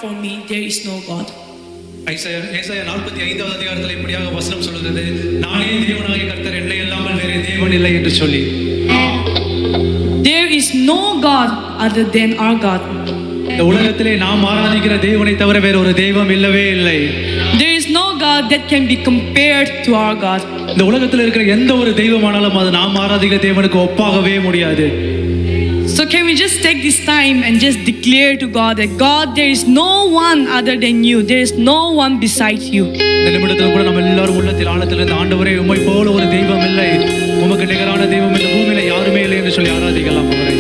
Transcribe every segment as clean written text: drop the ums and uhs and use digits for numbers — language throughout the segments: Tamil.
from me, there is no God. ஏசாயா 45வது அதிகாரத்தில் இப்படியாக வசனம் சொல்கிறது, நானே தேவனாகிய கர்த்தர், என்னை அல்லாமல் வேறு தேவன் இல்லை என்று சொல்லி. There is no God other than our God. இந்த உலகத்திலே நாம் ஆராதிக்கிற தேவனை தவிர வேற ஒரு தெய்வம் இல்லவே இல்லை. There is no God that can be compared to our God. இந்த உலகத்தில் இருக்கிற எந்த ஒரு தெய்வமானாலும் அது நாம் ஆராதிக்கிற தேவனுக்கு ஒப்பாகவே முடியாது. So can we just take this time and just declare to God that God, there is no one other than you. There is no one besides you. இந்த நிமிடத்தில் கூட நம்ம எல்லாரும் உள்ளத்தில் ஆழத்தில் இருந்து, ஆண்டவரே உம்மை போல ஒரு தெய்வம் இல்லை, உமக்கு நிகரான தெய்வம் இந்த பூமியில யாருமே இல்லை என்று சொல்லி ஆராதிக்கலாம் அவரை.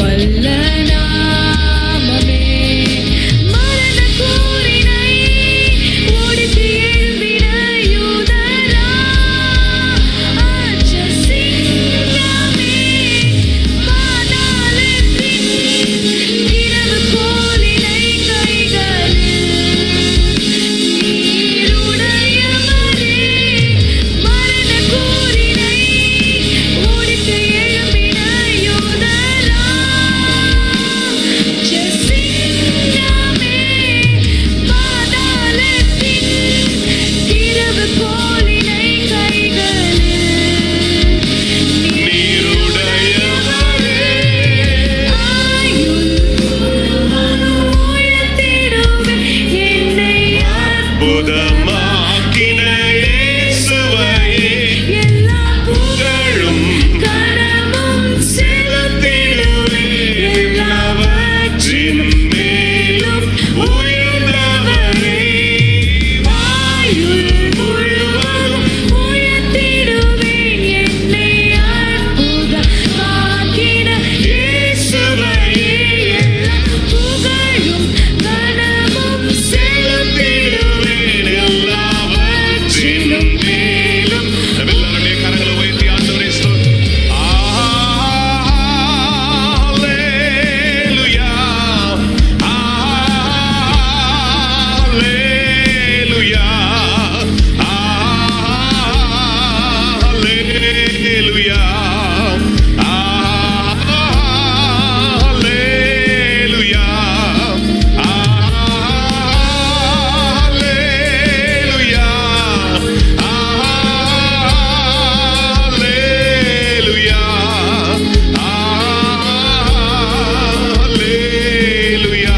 வல்ல நாமமே. மரண கூரினை ஒடித்து எழும்பின யூதரா, அச்ச சிங்கமே, பாதாளத்தின் இரவு கோலினை கைகளில் நீருடையவரே. மரண கூரினை ஒடித்து எழும்பின யூதரா, அச்ச சிங்கமே, பாதாளத்தின் இரவு கோலினை கைகளில் நீருடையவரே, ஆயுள் உயர்த்திடுவேன் என்னை புதமாக்கின இயேசுவையே எல்லா புகழும் கனமும் செலுத்திடுவேன் எல்லாவற்றின் மேலும் உயர்ந்தவரே. ஆயுள் முழுவதும் உயர்த்திடுவேன் என்னை அற்புதமாக்கின இயேசுவையே. எல்லா புகழும் கனமும் செலுத்திடுவேன் எல்லாவற்றின் மேலும். நம்ம எல்லாருடைய கரங்களை உயர்த்தி ஆண்டவரை ஹல்லேலூயா, ஹல்லேலூயா, ஹல்லேலூயா, ஹல்லேலூயா, ஹல்லேலூயா, ஹல்லேலூயா, ஹல்லேலூயா,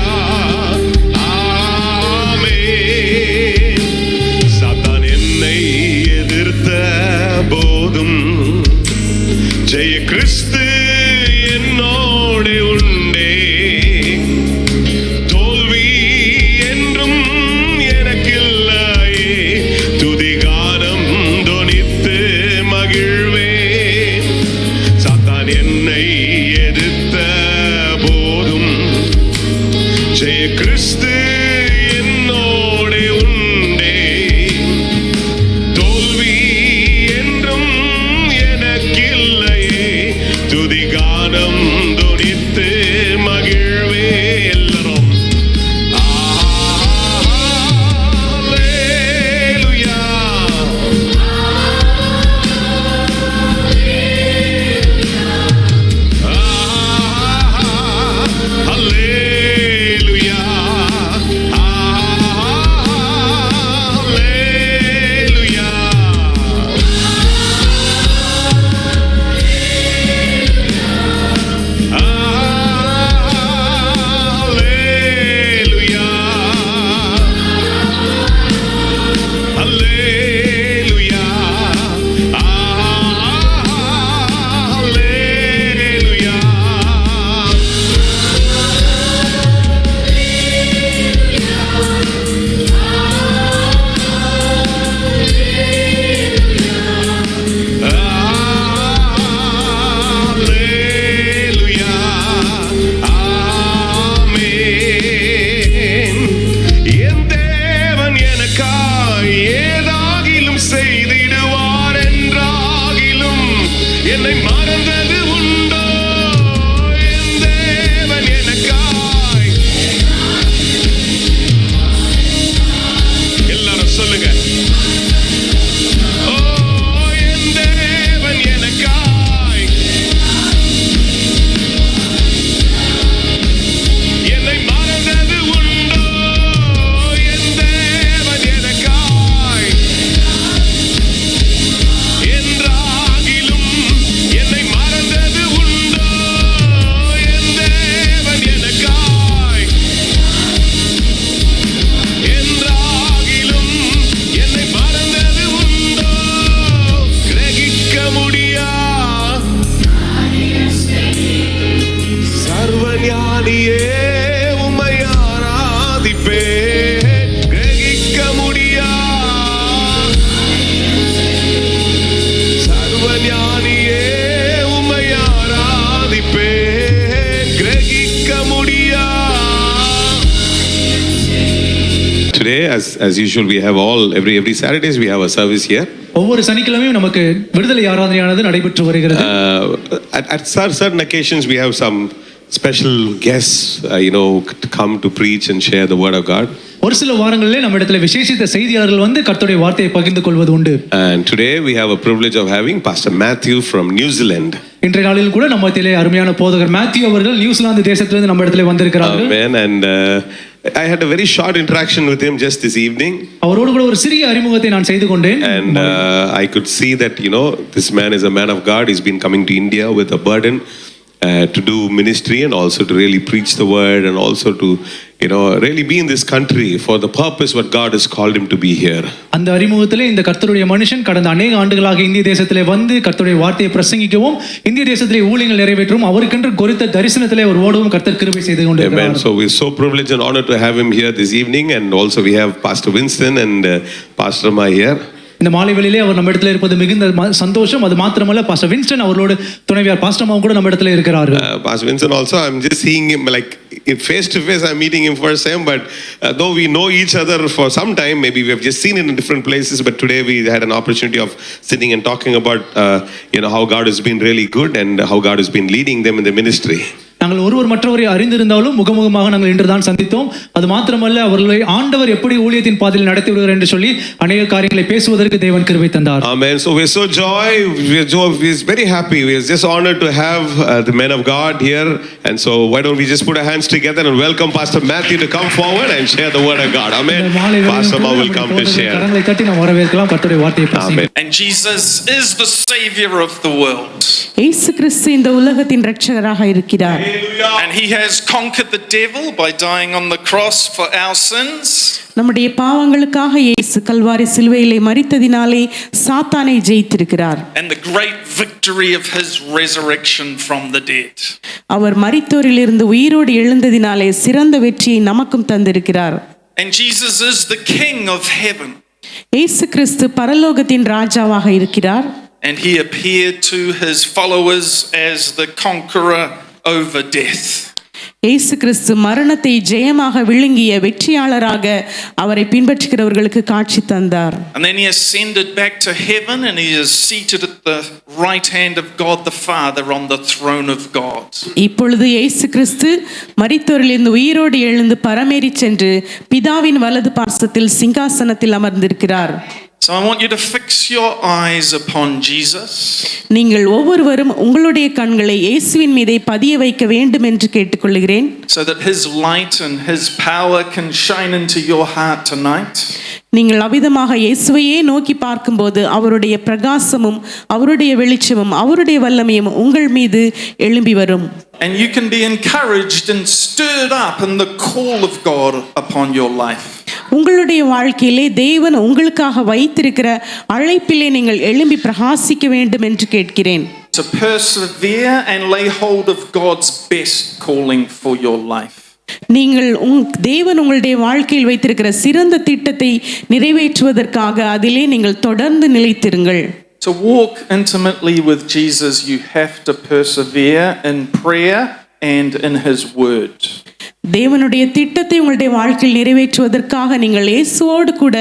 ஆமென். சாத்தான் என்னை எதிர்த்த போதும் ஜெய கிறிஸ்து என்னோடு உண்டே. தோல்வி என்றும் எனக்கில்லையே, துதிகானம் தொனித்து மகிழ்வேன். சாத்தான் என்னை எதிர்த்த போதும் ஜெய கிறிஸ்து என்னோடு உண்டே. தோல்வி என்றும் எனக்கில்லையே, துதிகானம் தொனித்து மகிழ்வே. எல்லாரும் ஹல்லேலூயா, ஹல்லேலூயா, today, as usual, we have every Saturdays we have a service here. ஒவ்வொரு சனிக்கிழமையும் நமக்கு விடுதலை ஆராதனையானது நடைபெற்று வருகிறது. At certain occasions we have some special guests, to come to preach and share the word of God. ஒரு சில வாரங்களிலே நம்ம இடத்துல விசேஷித்த செய்தியாளர்கள் வந்து கர்த்தருடைய வார்த்தையை பகிர்ந்து கொள்வது உண்டு. And today we have a privilege of having Pastor Matthew from New Zealand. இன்றைய நாளில் கூட நம்ம மத்தியிலே அருமையான போதகர் மேத்யூ அவர்கள் நியூசிலாந்து தேசத்திலிருந்து நம்ம இடத்துல வந்திருக்கிறார்கள். Amen. And I had a very short interaction with him just this evening. அவரோடு கூட ஒரு சிறிய அறிமுகத்தை நான் செய்து கொண்டேன். And I could see that this man is a man of God. He's been coming to India with a burden to do ministry and also to really preach the word and also to really be in this country for the purpose what God has called him to be here. அந்த அறிமுகத்திலே இந்த கர்த்தருடைய மனுஷன் கடந்த அநேக ஆண்டுகளாக இந்திய தேசத்திலே வந்து கர்த்தருடைய வார்த்தையை பிரசங்கிக்கவும் இந்திய தேசத்திலே ஊழியங்கள் நிறைவேற்றவும் அவருக்கென்று குறித்த தரிசனத்திலே ஒரு ஓடவும் கர்த்தர் கிருபை செய்து கொண்டிருக்கிறார். Amen. So we're so privileged and honored to have him here this evening, and also we have Pastor Winston and Pastor Ma here. இந்த மாலை வேளையிலே அவர் நம்ம இடத்துல இருப்பது மிகுந்த சந்தோஷம். அது மாத்திரமல்ல, பாஸ்டர் வின்ஸ்டன் அவரோட துணைவியார் பாஸ்டர் மாவும் கூட நம்ம இடத்துல இருக்கிறார்கள். Pastor Winston also, I'm just seeing him like face to face. I'm meeting him first time, but though we know each other for some time, maybe we have just seen it in different places, but today we had an opportunity of sitting and talking about how God has been really good and how God has been leading them in the ministry. நாங்கள் ஒருவர் மற்றவரை அறிந்திருந்தாலும் முகமுகமாக நாங்கள் இன்றுதான் சந்தித்தோம். அது மாத்திரமல்ல, அவர்களை ஆண்டவர் எப்படி ஊழியத்தின் பாதையில் நடத்தி வருகிறார் என்று சொல்லி அநேக காரியங்களை பேசுவதற்கு தேவன் கிருபை தந்தார். Amen. So we're so we're very happy. We're just honored to have the men of God here, and so why don't we just put our hands together and welcome Pastor Matthew to come forward and share the word of God. Amen. Pastor Ma will come to share. கரங்களை தட்டி நாம் வரவேற்கலாம் கர்த்தருடைய வார்த்தையை பிரசங்கி. And Jesus is the savior of the world. இயேசு கிறிஸ்து இந்த உலகத்தின் இரட்சகராக இருக்கிறார். And he has conquered the devil by dying on the cross for our sins. நம்முடைய பாவங்களுக்காக இயேசு கல்வாரி சிலுவையிலே மரித்ததினாலே சாத்தானை ஜெயித்திருக்கிறார். And the great victory of his resurrection from the dead. அவர் மரித்தோரிலிருந்து உயிரோடு எழுந்ததினாலே சிறந்த வெற்றியை நமக்கும் தந்திருக்கிறார். And Jesus is the king of heaven. இயேசு கிறிஸ்து பரலோகத்தின் ராஜாவாக இருக்கிறார். And he appeared to his followers as the conqueror over death. இயேசு கிறிஸ்து மரணத்தை ஜெயமாக விழுங்கிய வெற்றியாளராக அவரை பின்பற்றுகிறவர்களுக்கு காட்சி தந்தார். And then he ascended back to heaven and he is seated at the right hand of God the Father on the throne of God. இப்பொழுது இயேசு கிறிஸ்து மரித்தோரிலிருந்து உயிரோடு எழுந்து பரமேறி சென்று பிதாவின் வலது பார்சத்தில் சிங்காசனத்தில் அமர்ந்திருக்கிறார். So I want you to fix your eyes upon Jesus. நீங்கள் ஒவ்வொருவரும் உங்களுடைய கண்களை இயேசுவின் மீதே பதிய வைக்க வேண்டும் என்று கேட்டுக்கொள்கிறேன். So that his light and his power can shine into your heart tonight. நீங்கள் அவிதமாக இயேசுவையே நோக்கி பார்க்கும்போது அவருடைய பிரகாசமும் அவருடைய வெளிச்சமும் அவருடைய வல்லமையும் உங்கள் மீது எழும்பி வரும். And you can be encouraged and stirred up in the call of God upon your life. உங்களுடைய வாழ்க்கையிலே தேவன் உங்களுக்காக வைத்திருக்கிற அழைப்பிலே நீங்கள் எழும்பி பிரகாசிக்க வேண்டும் என்று கேட்கிறேன். To persevere and lay hold of God's best calling for your life. நீங்கள் தேவன் உங்களுடைய வாழ்க்கையில் வைத்திருக்கிற சிறந்த திட்டத்தை நிறைவேற்றுவதற்காக அதிலே நீங்கள் தொடர்ந்து நிலைத்திருங்கள். To walk intimately with Jesus, you have to persevere in prayer and in his word. தேவனுடைய திட்டத்தை உங்களுடைய வாழ்க்கையில் நிறைவேற்றுவதற்காக நீங்கள் இயேசுவோடு கூட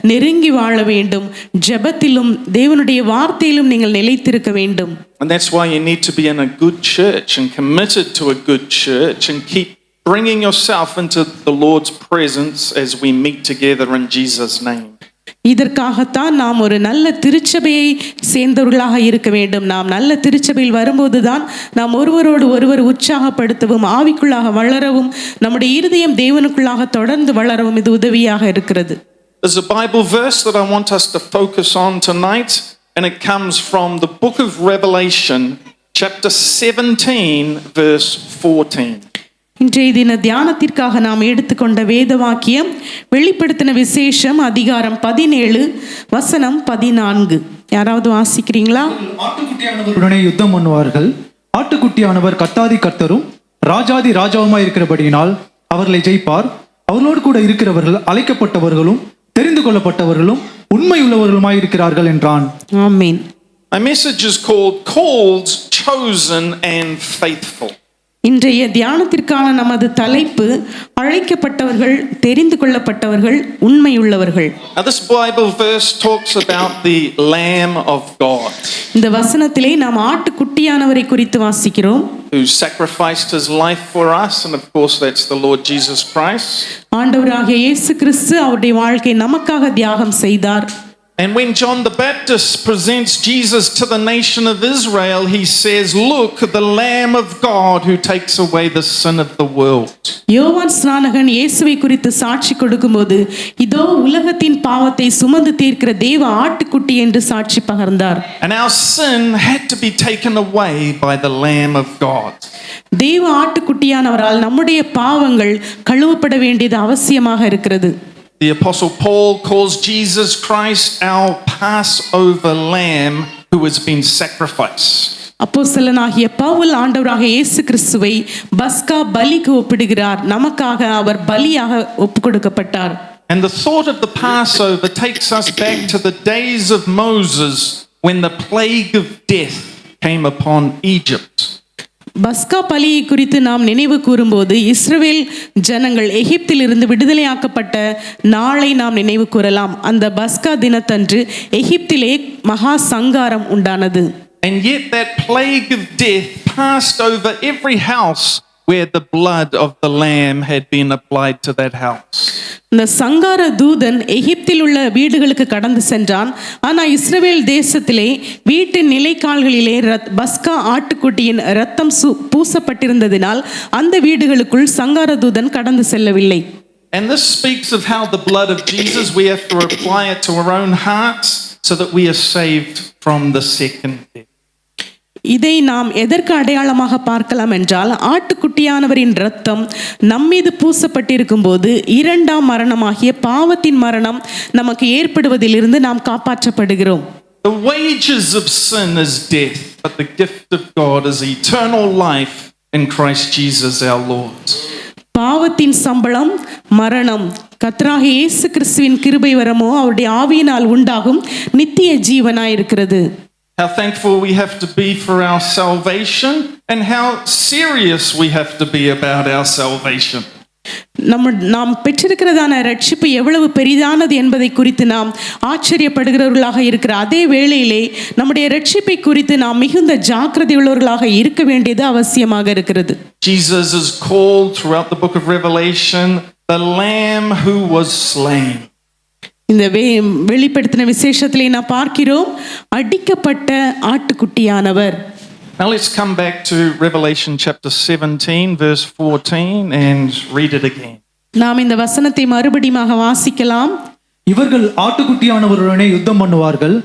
நெருங்கி வாழ வேண்டும். ஜெபத்திலும் தேவனுடைய வார்த்தையிலும் நீங்கள் நிலைத்திருக்க வேண்டும். And that's why you need to be in a good church and committed to a good church and keep bringing yourself into the Lord's presence as we meet together in Jesus' name. இதற்காகத்தான் நாம் ஒரு நல்ல திருச்சபையை சேர்ந்தவர்களாக இருக்க வேண்டும். நாம் நல்ல திருச்சபையில் வரும்போதுதான் நாம் ஒருவரோடு ஒருவர் உற்சாகப்படுத்தவும் ஆவிக்குள்ளாக வளரவும் நம்முடைய இருதயம் தேவனுக்குள்ளாக தொடர்ந்து வளரவும் இது உதவியாக இருக்கிறது. There's a Bible verse that I want us to focus on tonight, and it comes from the book of Revelation, chapter 17, verse 14. இன்றைய தின தியானத்திற்காக நாம் எடுத்துக்கொண்ட வேத வாக்கியம் வெளிப்படுத்தின விசேஷம் அதிகாரம் 17 வசனம் 14. யாராவது வாசிக்கிறீங்களா? ஆட்டுக்குட்டியானவருடனே யுத்தம் பண்ணுவார்கள். ஆட்டுக்குட்டியானவர் கர்த்தாதி கர்த்தரும் ராஜாதி ராஜாவுமாய் இருக்கிறபடியினால் அவர்களை ஜெயிப்பார். அவர்களோடு கூட இருக்கிறவர்கள் அழைக்கப்பட்டவர்களும் தெரிந்து கொள்ளப்பட்டவர்களும் உண்மையுள்ளவர்களுமாய் இருக்கிறார்கள் என்றான். ஆமென். My message is called Called, Chosen and Faithful. இன்றைய தியானத்திற்கான நமது தலைப்பு அழைக்கப்பட்டவர்கள், தெரிந்து கொள்ளப்பட்டவர்கள், உண்மையுள்ளவர்கள். Now this Bible verse talks about the Lamb of God இந்த வசனத்திலே நாம் ஆட்டுக்குட்டியானவரை குறித்து வாசிக்கிறோம். who sacrificed his life for us, and of course that's the Lord Jesus Christ. ஆண்டவராகிய இயேசு கிறிஸ்து அவருடைய வாழ்க்கை நமக்காக தியாகம் செய்தார். And when John the Baptist presents Jesus to the nation of Israel, he says, "Look, the Lamb of God who takes away the sin of the world." யோவான் ஸ்நானகன் இயேசுவை குறித்து சாட்சி கொடுக்கும்போது, இதோ உலகத்தின் பாவத்தை சுமந்து தீர்க்கிற தேவ ஆட்டுக்குட்டி என்று சாட்சி பகர்ந்தார். And our sin had to be taken away by the Lamb of God. தேவ ஆட்டுக்குட்டியானவரால் நம்முடைய பாவங்கள் கழுவப்பட வேண்டியது அவசியமாக இருக்கிறது. The Apostle Paul calls Jesus Christ our Passover Lamb who has been sacrificed. அப்போஸ்தலனாகிய பவுல் ஆண்டவராகிய இயேசு கிறிஸ்துவை பஸ்கா பலிக்கு ஒப்பிடுகிறார். நமக்காக அவர் பலியாக ஒப்புக்கொடுக்கப்பட்டார். And the thought of the Passover takes us back to the days of Moses when the plague of death came upon Egypt. பஸ்கா பலியை குறித்து நாம் நினைவு கூறும்போது இஸ்ரவேல் ஜனங்கள் எகிப்தில் இருந்து விடுதலையாக்கப்பட்ட நாளை நாம் நினைவு கூறலாம். அந்த பஸ்கா தினத்தன்று எகிப்திலே மகா சங்காரம் உண்டானது. And yet that plague of death passed over every house where the blood of the lamb had been applied to that house. இந்த சங்கார தூதன் எகிப்தில் உள்ள வீடுகளுக்கு கடந்து சென்றான். ஆனால் இஸ்ரவேல் தேசத்திலே வீட்டின் நிலைக்கால்களிலே பஸ்கா ஆட்டுக்குட்டியின் இரத்தம் பூசப்பட்டிருந்ததினால் அந்த வீடுகளுக்குள் சங்கார தூதன் கடந்து செல்லவில்லை. And this speaks of how the blood of Jesus, we have to apply it to our own hearts so that we are saved from the second death. இதை நாம் எதற்கு அடையாளமாக பார்க்கலாம் என்றால், ஆட்டுக்குட்டியானவரின் இரத்தம் நம்மீது பூசப்பட்டிருக்கும் போது இரண்டாம் மரணமாகிய பாவத்தின் மரணம் நமக்கு ஏற்படுவதிலிருந்து நாம் காப்பாற்றப்படுகிறோம். The wages of sin is death, but the gift of God is eternal life in Christ Jesus our Lord. பாவத்தின் சம்பளம் மரணம், கர்த்தராகிய இயேசு கிறிஸ்துவின் கிருபை வரமோ அவருடைய ஆவியினால் உண்டாகும் நித்திய ஜீவனாயிருக்கிறது. How thankful we have to be for our salvation and how serious we have to be about our salvation. நாம் பெற்றிருக்கிறதான ரட்சிப்பு எவ்வளவு பெரிதானது என்பதை குறித்து நாம் ஆச்சரியப்படுகிறவர்களாக இருக்கிற அதே வேளையிலே நம்முடைய ரட்சிப்பை குறித்து நாம் மிகுந்த ஜாக்கிரதை உள்ளவர்களாக இருக்க வேண்டியது அவசியமாக இருக்கிறது. Jesus is called throughout the book of Revelation the Lamb who was slain. இந்த வெளிப்படுத்தின விசேஷத்திலே நாம் பார்க்கிறோம், அடிக்கப்பட்ட ஆட்டுக்குட்டியானவர். Now let's come back to Revelation chapter 17 verse 14 and read it again. நாம் இந்த வசனத்தை மறுபடியும் வாசிக்கலாம். இவர்கள் ஆட்டுக்குட்டியானவருடனே யுத்தம் பண்ணுவார்கள்.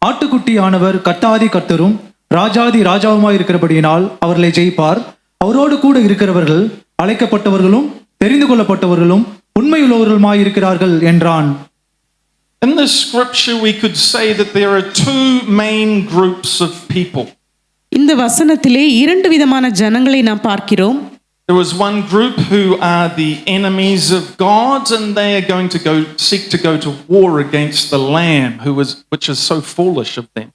ஆட்டுக்குட்டியானவர் கர்த்தாதி கர்த்தரும் ராஜாதி ராஜாவுமாய் இருக்கிறபடியினால் அவர்களை ஜெயிப்பார். அவரோடு கூட இருக்கிறவர்கள் அழைக்கப்பட்டவர்களும் தெரிந்து கொள்ளப்பட்டவர்களும் உண்மையுள்ளவர்களுமாய் இருக்கிறார்கள் என்றான். In this scripture we could say that there are two main groups of people. இந்த வசனத்திலே இரண்டு விதமான ஜனங்களை நாம் பார்க்கிறோம். There was one group who are the enemies of God, and they are going to seek to go to war against the Lamb, which is so foolish of them.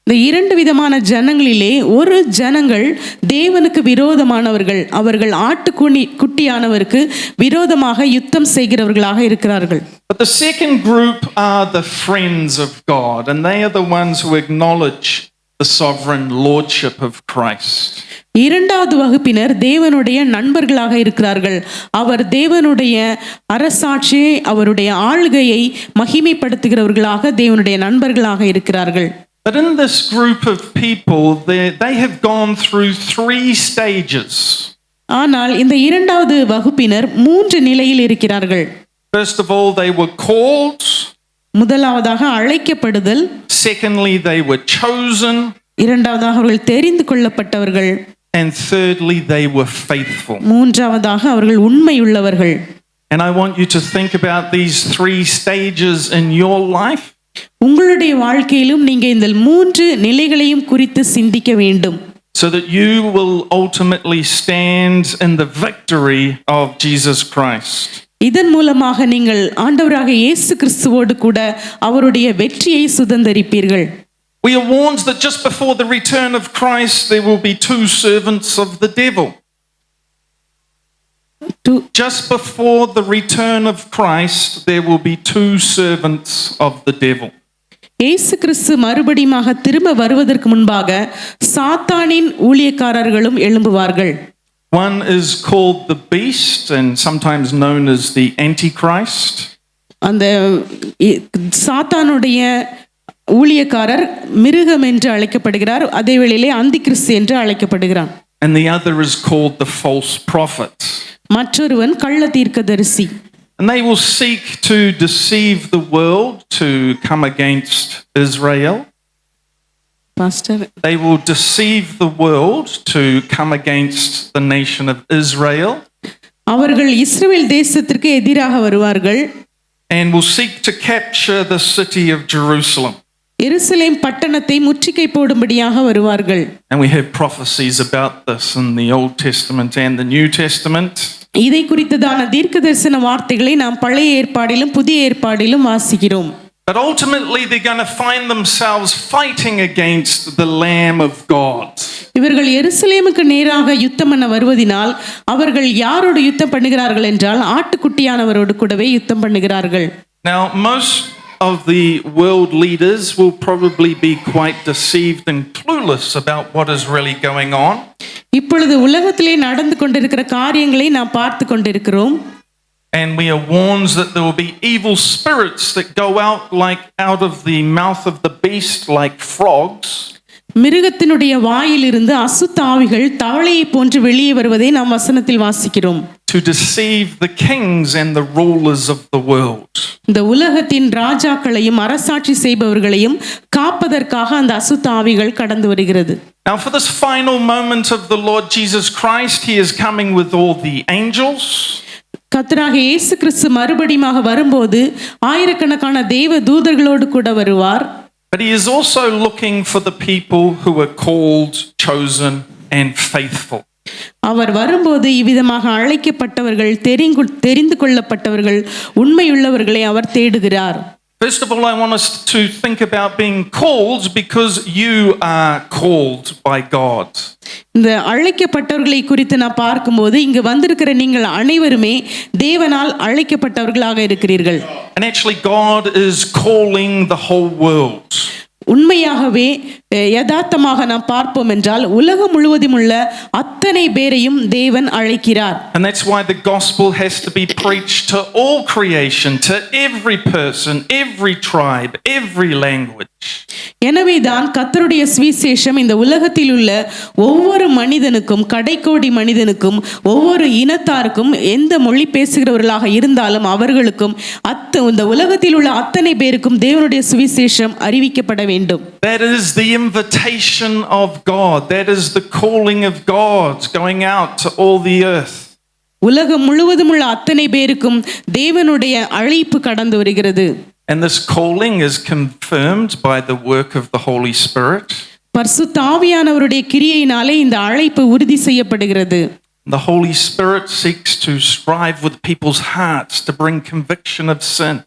இந்த இரண்டு விதமான ஜனங்களிலே ஒரு ஜனங்கள் தேவனுக்கு விரோதமானவர்கள். அவர்கள் ஆட்டுக்குட்டியானவருக்கு விரோதமாக யுத்தம் செய்கிறவர்களாக இருக்கிறார்கள். But the second group are the friends of God, and they are the ones who acknowledge the sovereign lordship of Christ. இரண்டாவது வகுப்பினர் தேவனுடைய நண்பர்களாக இருக்கிறார்கள். அவர் தேவனுடைய அரசாட்சியை, அவருடைய ஆளுகையை மகிமைப்படுத்துகிறவர்களாக தேவனுடைய நண்பர்களாக இருக்கிறார்கள். But in this group of people, they have gone through 3 stages. ஆனால் இந்த இரண்டாவது வகுப்பினர் 3 நிலையில் இருக்கிறார்கள். First of all, they were called. முதலாவதாக அழைக்கப்படுதல். Secondly, they were chosen. இரண்டாவதாக அவர்கள் தெரிந்து கொள்ளப்பட்டவர்கள். And thirdly, they were faithful. மூன்றாவதாக அவர்கள் உண்மையுள்ளவர்கள். And I want you to think about these 3 stages in your life. உங்களுடைய வாழ்க்கையிலும் நீங்க இந்த 3 நிலைகளையும் குறித்து சிந்திக்க வேண்டும். So that you will ultimately stand in the victory of Jesus Christ. இதன் மூலமாக நீங்கள் ஆண்டவராக இயேசு கிறிஸ்துவோடு கூட அவருடைய வெற்றியை சுதந்தரிப்பீர்கள். We are warned that just before the return of Christ there will be 2 servants of the devil. Just before the return of Christ, there will be two servants of the devil. இயேசு கிறிஸ்து மறுபடியுமாக திரும்ப வருவதற்கு முன்பாக சாத்தானின் ஊழியக்காரர்களும் எழும்புவார்கள். One is called the beast and sometimes known as the Antichrist. அந்த சாத்தானுடைய ஊழியக்காரர் மிருகம் என்று அழைக்கப்படுகிறார், அதே வேளையிலே அந்தி கிறிஸ்து என்று அழைக்கப்படுகிறான். And the other is called the false prophet. மற்றொருவன் கள்ள தீர்க்கதரிசி. And they will seek to deceive the world to come against Israel. Pastor, They will deceive the world to come against the nation of Israel. அவர்கள் இஸ்ரவேல் தேசத்திற்கு எதிராக வருவார்கள். And will seek to capture the city of Jerusalem. எருசலேம் பட்டணத்தை முற்றுகை போடும்படியாக வருவார்கள். And we have prophecies about this in the Old Testament and the New Testament. இதை குறித்ததான தீர்க்கதரிசன வார்த்தைகளை நாம் பழைய ஏற்பாடிலும் புதிய ஏற்பாடிலும் வாசிக்கிறோம். But ultimately they're going to find themselves fighting against the Lamb of God. இவர்கள் எருசலேமுக்கு நேராக யுத்தம் பண்ண வருவதினால் அவர்கள் யாரோடு யுத்தம் பண்ணுகிறார்கள் என்றால் ஆட்டுக்குட்டியானவரோடு கூடவே யுத்தம் பண்ணுகிறார்கள். Now most of the world leaders will probably be quite deceived and clueless about what is really going on. இப்பொழுது உலகத்திலே நடந்து கொண்டிருக்கிற காரியங்களை நாம் பார்த்து கொண்டிருக்கிறோம். And we are warned that there will be evil spirits that go out of the mouth of the beast like frogs. மிருகத்தினுடைய வாயிலிருந்து அசுத்த ஆவிகள் தவளையை போன்று வெளியே வருவதை நாம் வசனத்தில் வாசிக்கிறோம். To deceive the kings and the rulers of the world. இந்த உலகத்தின் ராஜாக்களையும் அரசாட்சி செய்பவர்களையும் காப்பதற்காக அந்த அசுத்த ஆவிகள் கடந்து வருகிறது. Now for this final moment of the Lord Jesus Christ, he is coming with all the angels. கர்த்தராகிய இயேசு கிறிஸ்து மறுபடியுமாக வரும்போது ஆயிரக்கணக்கான தேவ தூதர்களோடு கூட வருவார். But he is also looking for the people who are called, chosen and faithful. அவர் வரும்போது இவ்விதமாக அழைக்கப்பட்டவர்கள், தெரிந்து கொள்ளப்பட்டவர்கள், உண்மையுள்ளவர்களை அவர் தேடுகிறார். First of all, I want us to think about being called because you are called by God. இந்த அழைக்கப்பட்டவர்களை குறித்து நான் பார்க்கும்போது இங்கு வந்திருக்கிற நீங்கள் அனைவருமே தேவனால் அழைக்கப்பட்டவர்களாக இருக்கிறீர்கள். And actually God is calling the whole world. உண்மையாகவே யதார்த்தமாக நாம் பார்ப்போம் என்றால் உலகம் முழுவதும் உள்ள அத்தனை பேரையும் தேவன் அழைக்கிறார். And that's why the gospel has to be preached to all creation, to every person, every tribe, every language. எனவே தான் கர்த்தருடைய சுவிசேஷம் இந்த உலகத்தில் உள்ள ஒவ்வொரு மனிதனுக்கும், கடைக்கோடி மனிதனுக்கும், ஒவ்வொரு இனத்தாருக்கும், எந்த மொழி பேசுகிறவர்களாக இருந்தாலும் அவர்களுக்கும் இந்த உலகத்தில் உள்ள அத்தனை பேருக்கும் தேவனுடைய சுவிசேஷம் அறிவிக்கப்பட வேண்டும். That is the invitation of God. That is the calling of God going out to all the earth. உலகம் முழுவதும் உள்ள அத்தனை பேருக்கும் தேவனுடைய அழைப்பு கடந்து வருகிறது. And this calling is confirmed by the work of the Holy Spirit. பரிசுத்த ஆவியானவருடைய கிரியையினாலே இந்த அழைப்பு உறுதி செய்யப்படுகிறது. The Holy Spirit seeks to strive with people's hearts to bring conviction of sin.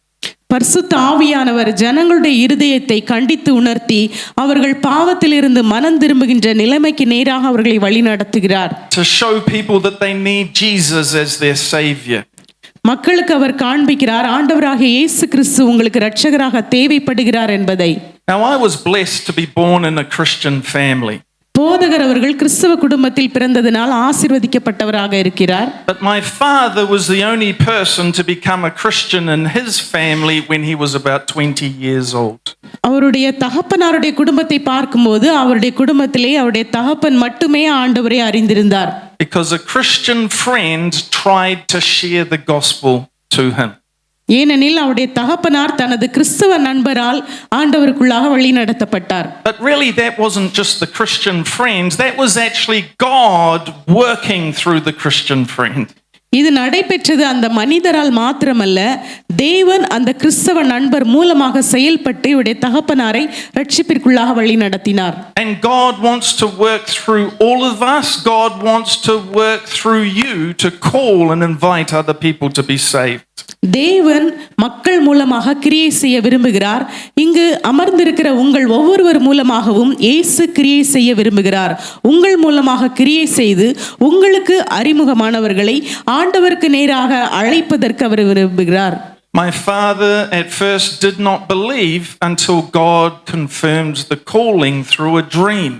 பரிசுத்த ஆவியானவர் ஜனங்களுடைய இருதயத்தை கண்டித்து உணர்த்தி அவர்கள் பாவத்திலிருந்து மனம் திரும்புகின்ற நிலைமைக்கு நேராக அவர்களை வழிநடத்துகிறார். To show people that they need Jesus as their savior. மக்களுக்கு அவர் காண்பிக்கிறார் ஆண்டவராகிய இயேசு கிறிஸ்து உங்களுக்கு இரட்சகராக தேவைப்படுகிறார் என்பதை. Now I was blessed to be born in a Christian family. போதகர் அவர்கள் கிறிஸ்தவ குடும்பத்தில் பிறந்ததனால் ஆசீர்வதிக்கப்பட்டவராக இருக்கிறார். But my father was the only person to become a Christian in his family when he was about 20 years old. அவருடைய தகப்பனாருடைய குடும்பத்தை பார்க்கும்போது அவருடைய குடும்பத்திலே அவருடைய தகப்பன் மட்டுமே ஆண்டவரை அறிந்திருந்தார். Because a Christian friend tried to share the gospel to him. ஏனெனில் அவருடைய தகப்பனார் தனது கிறிஸ்தவ நண்பரால் ஆண்டவருக்குள்ளாக வழி நடத்தப்பட்டார். But really that wasn't just the Christian friends, that was actually God working through the Christian friend. இது நடைபெற்றது அந்த மனிதரால் மாத்திரமல்ல, தேவன் அந்த கிறிஸ்தவ நண்பர் மூலமாக செயல்பட்டு இவருடைய தகப்பனாரை ரட்சிப்பிற்குள்ளாக வழி நடத்தினார். And God wants to work through all of us. God wants to work through you to call and invite other people to be saved. தேவன் மக்கள் மூலமாக கிரியை செய்ய விரும்புகிறார். இங்கு அமர்ந்திருக்கிற உங்கள் ஒவ்வொருவர் மூலமாகவும் இயேசு கிரியை செய்ய விரும்புகிறார். உங்கள் மூலமாக கிரியை செய்து உங்களுக்கு அறிமுகமானவர்களை ஆண்டவருக்கு நேராக அழைப்பதற்கு அவர் விரும்புகிறார். My father at first did not believe until God confirmed the calling through a dream.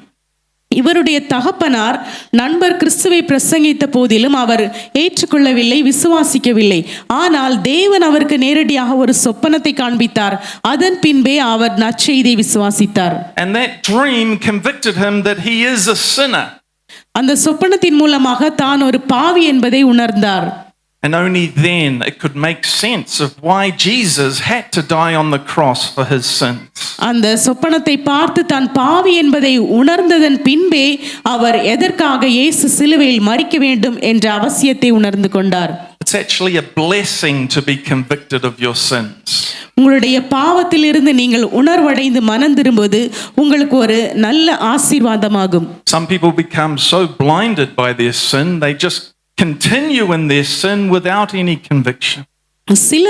இவருடைய தகப்பனார் நண்பர் கிறிஸ்துவை பிரசங்கித்த போதிலும் அவர் ஏற்றுக்கொள்ளவில்லை, விசுவாசிக்கவில்லை. ஆனால் தேவன் அவருக்கு நேரடியாக ஒரு சொப்பனத்தை காண்பித்தார். அதன் பின்பே அவர் நற்செய்தியை விசுவாசித்தார். And that dream convicted him that he is a sinner. அந்த சொப்பனத்தின் மூலமாக தான் ஒரு பாவி என்பதை உணர்ந்தார். And only then it could make sense of why Jesus had to die on the cross for his sins. அந்த சொப்பனத்தை பார்த்து தான் பாவி என்பதை உணர்ந்ததன் பின்பே அவர் எதற்காக இயேசு சிலுவையில் மரிக்க வேண்டும் என்ற அவசியத்தை உணர்ந்து கொண்டார். It's actually a blessing to be convicted of your sins. உங்களுடைய பாவத்திலிருந்து நீங்கள் உணர்வடைந்து மனம் திரும்புவது உங்களுக்கு ஒரு நல்ல ஆசீர்வாதமாகும். Some people become so blinded by their sin, they just continue in their sin without any conviction. சில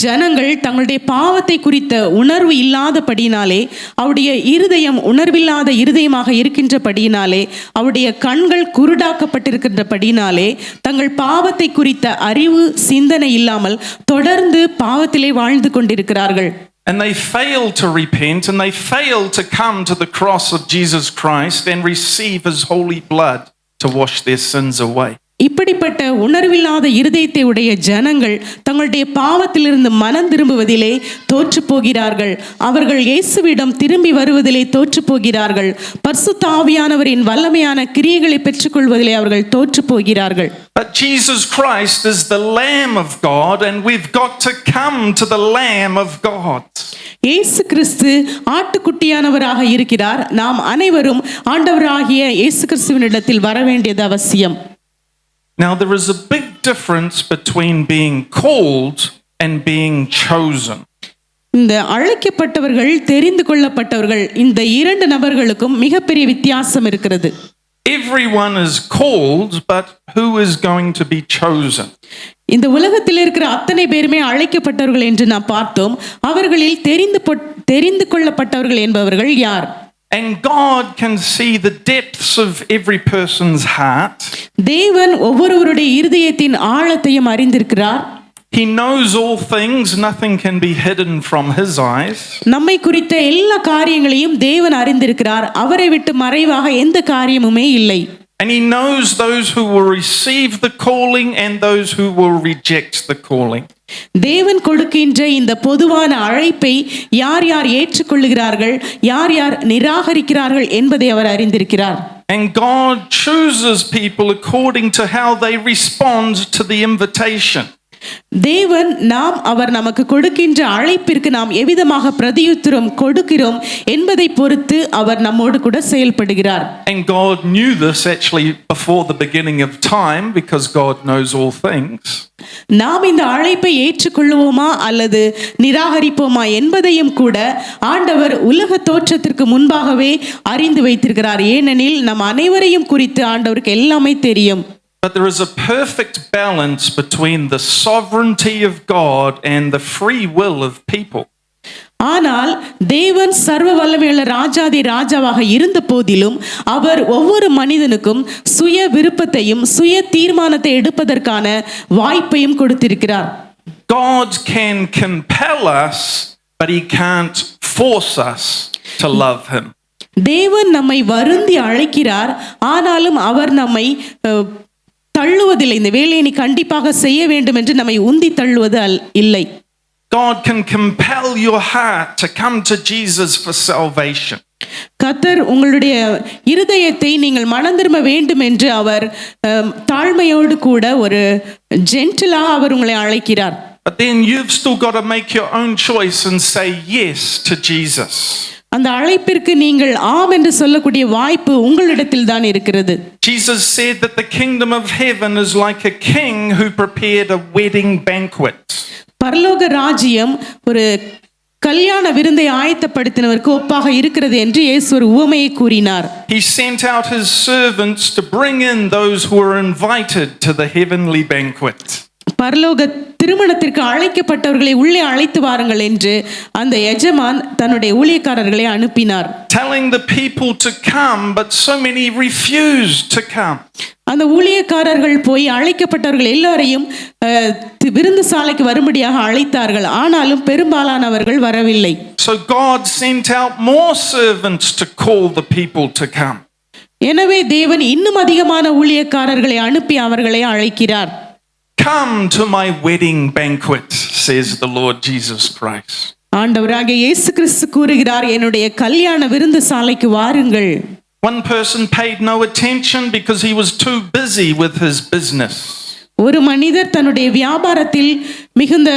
ஜனங்கள் தங்களுடைய பாவத்தை குறித்த உணர்வு இல்லாதபடியினாலே, அவருடைய இருதயம் உணர்வில்லாத இருதயமாக இருக்கின்றபடியினாலே, அவருடைய கண்கள் குருடாக்கப்பட்டிருக்கின்றபடியினாலே தங்கள் பாவத்தை குறித்த அறிவு சிந்தனை இல்லாமல் தொடர்ந்து பாவத்திலே வாழ்ந்து கொண்டிருக்கிறார்கள். And they fail to repent, and they fail to come to the cross of Jesus Christ and receive his holy blood to wash their sins away. இப்படிப்பட்ட உணர்வில்லாத இருதயத்தை உடைய ஜனங்கள் தங்களுடைய பாவத்திலிருந்து மனம் திரும்புவதிலே தோற்று போகிறார்கள். அவர்கள் இயேசுவிடம் திரும்பி வருவதிலே தோற்று போகிறார்கள். பரிசுத்த ஆவியானவரின் வல்லமையான கிரியைகளை பெற்றுக்கொள்வதிலே அவர்கள் தோற்று போகிறார்கள். But Jesus Christ is the Lamb of God, and we've got to come to the Lamb of God. இயேசு கிறிஸ்து ஆட்டுக்குட்டியானவராக இருக்கிறார். நாம் அனைவரும் ஆண்டவராகிய இயேசு கிறிஸ்துவினிடத்தில் வர வேண்டியது அவசியம். Now there is a big difference between being called and being chosen. இந்த அழைக்கப்பட்டவர்கள் தெரிந்து கொள்ளப்பட்டவர்கள் இந்த இரண்டு நபர்களுக்கும் மிகப்பெரிய வித்தியாசம் இருக்கிறது. Everyone is called, but who is going to be chosen? இந்த உலகத்தில் இருக்கிற அத்தனை பேருமே அழைக்கப்பட்டவர்கள் என்று நாம் பார்த்தோம். அவர்களில் தெரிந்து கொள்ளப்பட்டவர்கள் என்பவர்கள் யார்? And God can see the depths of every person's heart. தேவன் ஒவ்வொருவருடைய இருதயத்தின் ஆழத்தையும் அறிந்திருக்கிறார். He knows all things, nothing can be hidden from his eyes. நம்மை குறித்த எல்லா காரியங்களையும் தேவன் அறிந்திருக்கிறார். அவரை விட்டு மறைவாக எந்த காரியமுமே இல்லை. And he knows those who will receive the calling and those who will reject the calling. தேவன் கொடுக்கின்ற இந்த பொதுவான அழைப்பை யார் யார் ஏற்றுக்கொள்ளுகிறார்கள், யார் யார் நிராகரிக்கிறார்கள் என்பதை அவர் அறிந்திருக்கிறார். And God chooses people according to how they respond to the invitation. தேவன் அவர் நமக்கு கொடுக்கின்ற அழைப்பிற்கு நாம் எவ்விதமாக பிரதியுத்தரம் கொடுக்கிறோம் என்பதை பொறுத்து அவர் நம்மோடு கூட செயல்படுகிறார். And God knew this actually before the beginning of time, because God knows all things. நாம் இந்த அழைப்பை ஏற்றுக்கொள்வோமா அல்லது நிராகரிப்போமா என்பதையும் கூட ஆண்டவர் உலக தோற்றத்திற்கு முன்பாகவே அறிந்து வைத்திருக்கிறார். ஏனெனில் நம் அனைவரையும் குறித்து ஆண்டவருக்கு எல்லாமே தெரியும். But there is a perfect balance between the sovereignty of God and the free will of people. ஆனால் தேவன் சர்வ வல்லமையுள்ள ராஜாதி ராஜாவாக இருந்த போதிலும் அவர் ஒவ்வொரு மனிதனுக்கும் சுய விருப்பத்தையும் சுய தீர்மானத்தை எடுப்பதற்கான வாய்ப்பையும் கொடுத்திருக்கிறார். God can compel us, but he can't force us to love him. தேவன் நம்மை வருந்தி அழைக்கிறார், ஆனாலும் அவர் நம்மை தள்ளுவதில்லை. இந்த வேலையை நீ கண்டிப்பாக செய்ய வேண்டும் என்று நம்மை உந்தி தள்ளுவது இல்லை. God can compel your heart to come to Jesus for salvation. கர்த்தர் உங்களுடைய இருதயத்தை நீங்கள் மனம் திரும்ப வேண்டும் என்று அவர் தாழ்மையோடு கூட ஒரு ஜென்டிலாக அவர் உங்களை அழைக்கிறார். But then you've still got to make your own choice and say yes to Jesus. அந்த அழைப்பிற்கு நீங்கள் ஆம் என்று சொல்லக்கூடிய வாய்ப்பு உங்களிடத்தில் தான் இருக்கிறது. Jesus said that the kingdom of heaven is like a king who prepared a wedding banquet. பரலோக ராஜ்யம் ஒரு கல்யாண விருந்தை ஆயத்தப்படுத்தினவருக்கு ஒப்பாக இருக்கிறது என்று இயேசு ஒரு உவமையை கூறினார். He sent out his servants to bring in those who were invited to the heavenly banquet. பரலோக திருமணத்திற்கு அழைக்கப்பட்டவர்களை உள்ளே அழைத்து வாருங்கள் என்று அந்த எஜமான் தன்னுடைய ஊழியக்காரர்களை அனுப்பினார். telling the people to come, but so many refused to come. அந்த ஊழியக்காரர்கள் போய் அழைக்கப்பட்டவர்கள் எல்லாரையும் விருந்து சாலைக்கு வரும்படியாக அழைத்தார்கள். ஆனாலும் பெரும்பாலானவர்கள் வரவில்லை. So God sent out more servants to call the people to come. எனவே தேவன் இன்னும் அதிகமான ஊழியக்காரர்களை அனுப்பி அவர்களை அழைக்கிறார். Come to my wedding banquet, says the Lord Jesus Christ. ஆண்டவராகிய இயேசு கிறிஸ்து கூறுகிறார், என்னுடைய கல்யாண விருந்து சாலைக்கு வாருங்கள். One person paid no attention because he was too busy with his business. ஒரு மனிதர் தன்னுடைய வியாபாரத்தில் மிகுந்த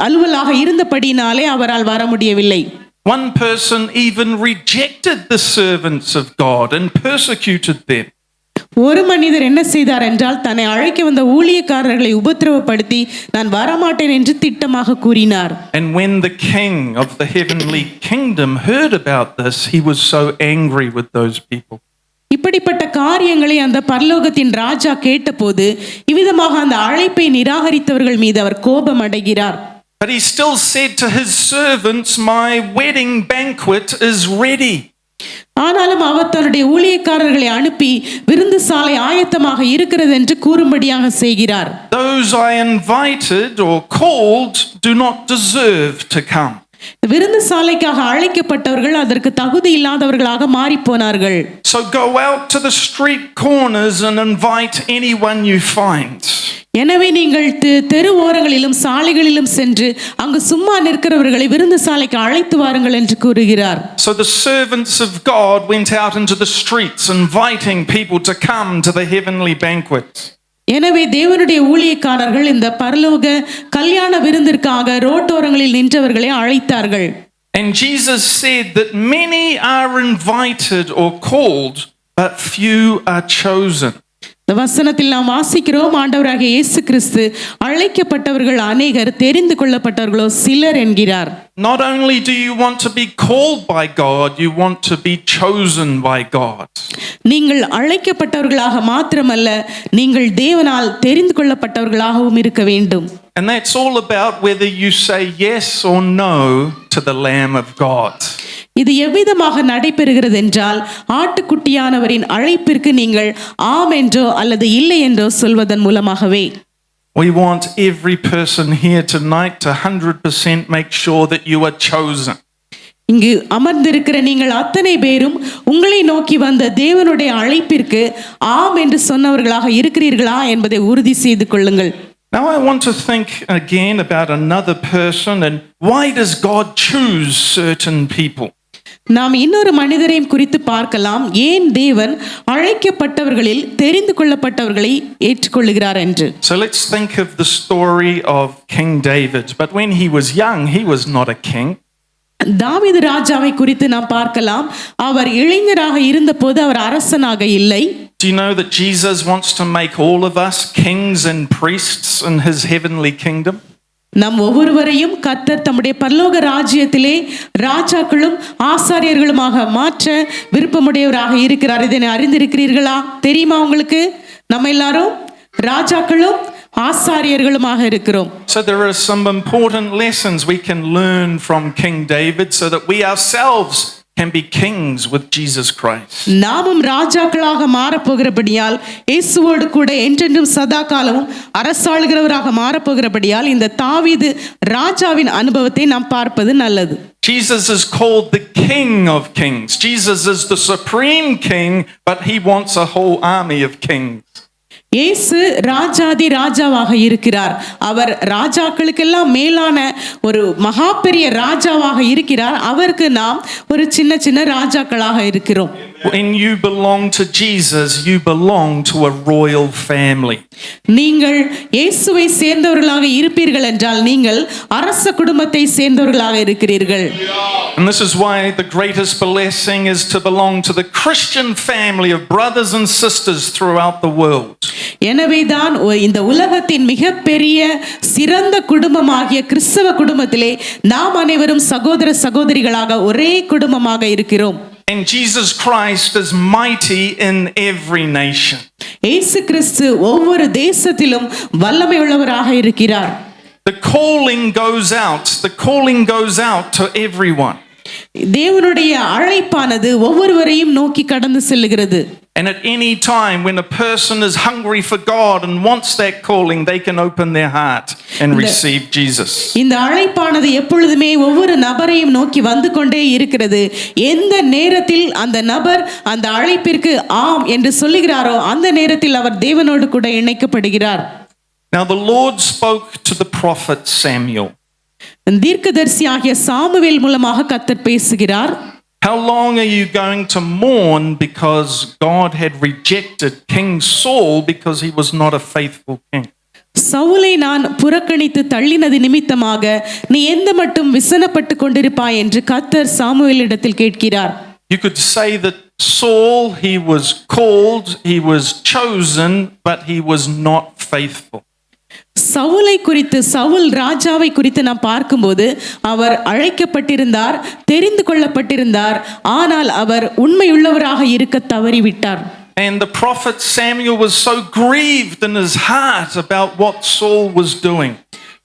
அலுவலாக இருந்தபடினாலே அவரால் வர முடியவில்லை. One person even rejected the servants of God and persecuted them. ஒரு மனிதர் என்ன செய்தார் என்றால், தன்னை அழைக்க வந்த ஊழியக்காரர்களை உபத்திரவப்படுத்தி நான் வரமாட்டேன் என்று திட்டமாக கூறினார். And when the king of the heavenly kingdom heard about this, he was so angry with those people. இப்படிப்பட்ட காரியங்களை அந்த பரலோகத்தின் ராஜா கேட்டபோது இவ்விதமாக அந்த அழைப்பை நிராகரித்தவர்கள் மீது அவர் கோபம் அடைகிறார். But he still said to his servants, my wedding banquet is ready. ஆனாலும் அவர் தன்னுடைய ஊழியக்காரர்களை அனுப்பி விருந்து சாலை ஆயத்தமாக இருக்கிறது என்று கூறும்படியாக செய்கிறார். Those I invited or called do not deserve to come. விருந்து சாலைக்காக அழைக்கப்பட்டவர்கள் அதற்கு தகுதி இல்லாதவர்களாக மாறி போனார்கள். So go out to the street corners and invite anyone you find. எனவே நீங்கள் தெரு ஓரங்களிலும் சாலைகளிலும் சென்று அங்கு சும்மா நிற்கிறவர்களை விருந்து சாலைக்கு அழைத்து வாருங்கள் என்று கூறுகிறார். So the servants of God went out into the streets inviting people to come to the heavenly banquet. எனவே தேவனுடைய ஊழியக்காரர்கள் இந்த பரலோக கல்யாண விருந்திற்காக ரோட்டோரங்களில் நின்றவர்களை அழைத்தார்கள். And Jesus said that many are invited or called, but few are chosen. இந்த வசனத்தில் நாம் வாசிக்கிறோம், ஆண்டவராகிய இயேசு கிறிஸ்து அழைக்கப்பட்டவர்கள் அநேகர், தெரிந்து கொள்ளப்பட்டவர்களோ சிலர் என்கிறார். Not only do you want to be called by God, you want to be chosen by God. நீங்கள் அழைக்கப்பட்டவர்களாக மாத்திரமல்ல, நீங்கள் தேவனால் தெரிந்து கொள்ளப்பட்டவர்களாகவும் இருக்க வேண்டும். And that's all about whether you say yes or no to the Lamb of God. இது எவ்விதமாக நடைபெறுகிறது என்றால், ஆட்டுக்குட்டியானவரின் அழைப்பிற்கு நீங்கள் ஆம் என்றோ அல்லது இல்லை என்றோ சொல்வதன் மூலமாகவே. We want every person here tonight to 100% make sure that you are chosen. இங்கு அமர்ந்திருக்கிற நீங்கள் அத்தனை பேரும் உங்களை நோக்கி வந்த தேவனுடைய அழைப்பிற்கு ஆம் என்று சொன்னவர்களாக இருக்கிறீர்களா என்பதை உறுதி செய்து கொள்ளுங்கள். Now I want to think again about another person and why does God choose certain people? நாம் இன்னொரு மனிதரையும் குறித்து பார்க்கலாம், ஏன் தேவன் அழைக்கப்பட்டவர்களில் தெரிந்து கொள்ளப்பட்டவர்களை ஏற்றுக்கொள்கிறார் என்று. So let's think of the story of King David. But when he was young, he was not a king. தாவீது ராஜாவை குறித்து நாம் பார்க்கலாம். அவர் இளைஞராக இருந்தபோது அவர் அரசனாக இல்லை. Do you know that Jesus wants to make all of us kings and priests in his heavenly kingdom? நம் ஒவ்வொருவரையும் கர்த்தர் தம்முடைய பரலோக ராஜ்யத்திலே ராஜாக்களும் ஆசாரியர்களுமாக மாற்ற விருப்பமுடையவராக இருக்கிறார். இதனை அறிந்திருக்கிறீர்களா? தெரியுமா உங்களுக்கு? நம்ம எல்லாரும் ராஜாக்களும் ஆசாரியர்களுமாக இருக்கிறோம். So there are some important lessons we can learn from King David so that we ourselves can be kings with Jesus Christ. நாமும் ராஜாக்களாக மாறப்போகிறபடியால், இயேசுவோடு கூட என்றென்றும் சதா காலமும் அரசாளுகிறவராக மாறப்போகிறபடியால் இந்த தாவீது ராஜாவின் அனுபவத்தை நாம் பார்ப்பது நல்லது. Jesus is called the King of Kings. Jesus is the supreme king, but he wants a whole army of kings. இயேசு ராஜாதி ராஜாவாக இருக்கிறார். அவர் ராஜாக்களுக்கெல்லாம் மேலான ஒரு மகா பெரிய ராஜாவாக இருக்கிறார். அவருக்கு நாம் ஒரு சின்ன சின்ன ராஜாக்களாக இருக்கிறோம். When you belong to Jesus, you belong to a royal family. நீங்கள் இயேசுவை சேர்ந்தவர்களாக இருப்பீர்கள் என்றால் நீங்கள் அரச குடும்பத்தை சேர்ந்தவர்களாக இருக்கிறீர்கள். And this is why the greatest blessing is to belong to the Christian family of brothers and sisters throughout the world. எனவேதான் இந்த உலகத்தின் மிகப்பெரிய சிறந்த குடும்பமாகிய கிறிஸ்தவ குடும்பத்திலே நாம் அனைவரும் சகோதர சகோதரிகளாக ஒரே குடும்பமாக இருக்கிறோம். And Jesus Christ is mighty in every nation. இயேசு கிறிஸ்து ஒவ்வொரு தேசத்திலும் வல்லமை உள்ளவராக இருக்கிறார். The calling goes out to everyone. தேவனுடைய அழைப்பானது ஒவ்வொருவரையும் நோக்கி கடந்து செல்லுகிறது. And at any time when a person is hungry for God and wants that calling, they can open their heart and receive Jesus. இந்த அழைப்பானது எப்பொழுதுமே ஒவ்வொரு நபரையும் நோக்கி வந்து கொண்டே இருக்கிறது. எந்த நேரத்தில் அந்த நபர் அந்த அழைப்பிற்கு ஆம் என்று சொல்லுகிறாரோ அந்த நேரத்தில் அவர் தேவனோடு கூட இணைக்கப்படுகிறார். Now the Lord spoke to the prophet Samuel. தீர்க்கதரிசியாகிய சாமுவேல் மூலமாக கர்த்தர் பேசுகிறார். How long are you going to mourn because God had rejected King Saul because he was not a faithful king? சவுலை நான் புறக்கணித்து தள்ளினது நிமித்தமாக நீ எந்த மட்டும் விசனப்பட்டு கொண்டிருப்பாய் என்று கர்த்தர் சாமுவேலிடத்தில் கேட்கிறார். You could say that Saul, he was called, he was chosen, but he was not faithful. சவுலை குறித்து, சவுல் ராஜாவை குறித்து நாம் பார்க்கும்போது அவர் அழைக்கப்பட்டிருந்தார், தெரிந்து கொள்ளப்பட்டிருந்தார், ஆனால் அவர் உண்மையுள்ளவராக இருக்க தவறிவிட்டார். And the prophet Samuel was so grieved in his heart about what Saul was doing.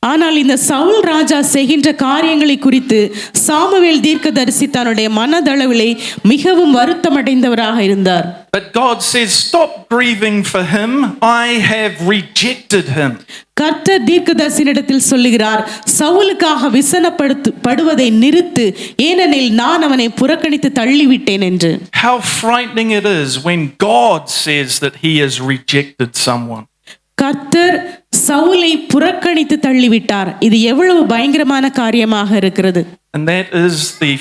ஆனால் இந்த சவுல் ராஜா செய்கின்ற காரியங்களை குறித்து சாமுவேல் தீர்க்கதரிசி தன்னுடைய மனதளவிலே மிகவும் வருத்தமடைந்தவராக இருந்தார். But God says, stop grieving for him. I have rejected him. கர்த்தர் தீர்க்கதரிசியினிடத்தில் சொல்லுகிறார், சவுலுக்காக விசனப்படுவதை நிறுத்து, ஏனெனில் நான் அவனை புறக்கணித்து தள்ளிவிட்டேன் என்று. How frightening it is when God says that he has rejected someone. கர்த்தர் சவுலை புறக்கணித்து தள்ளிவிட்டார். இது எவ்வளவு பயங்கரமான காரியமாக இருக்கிறது. And that is the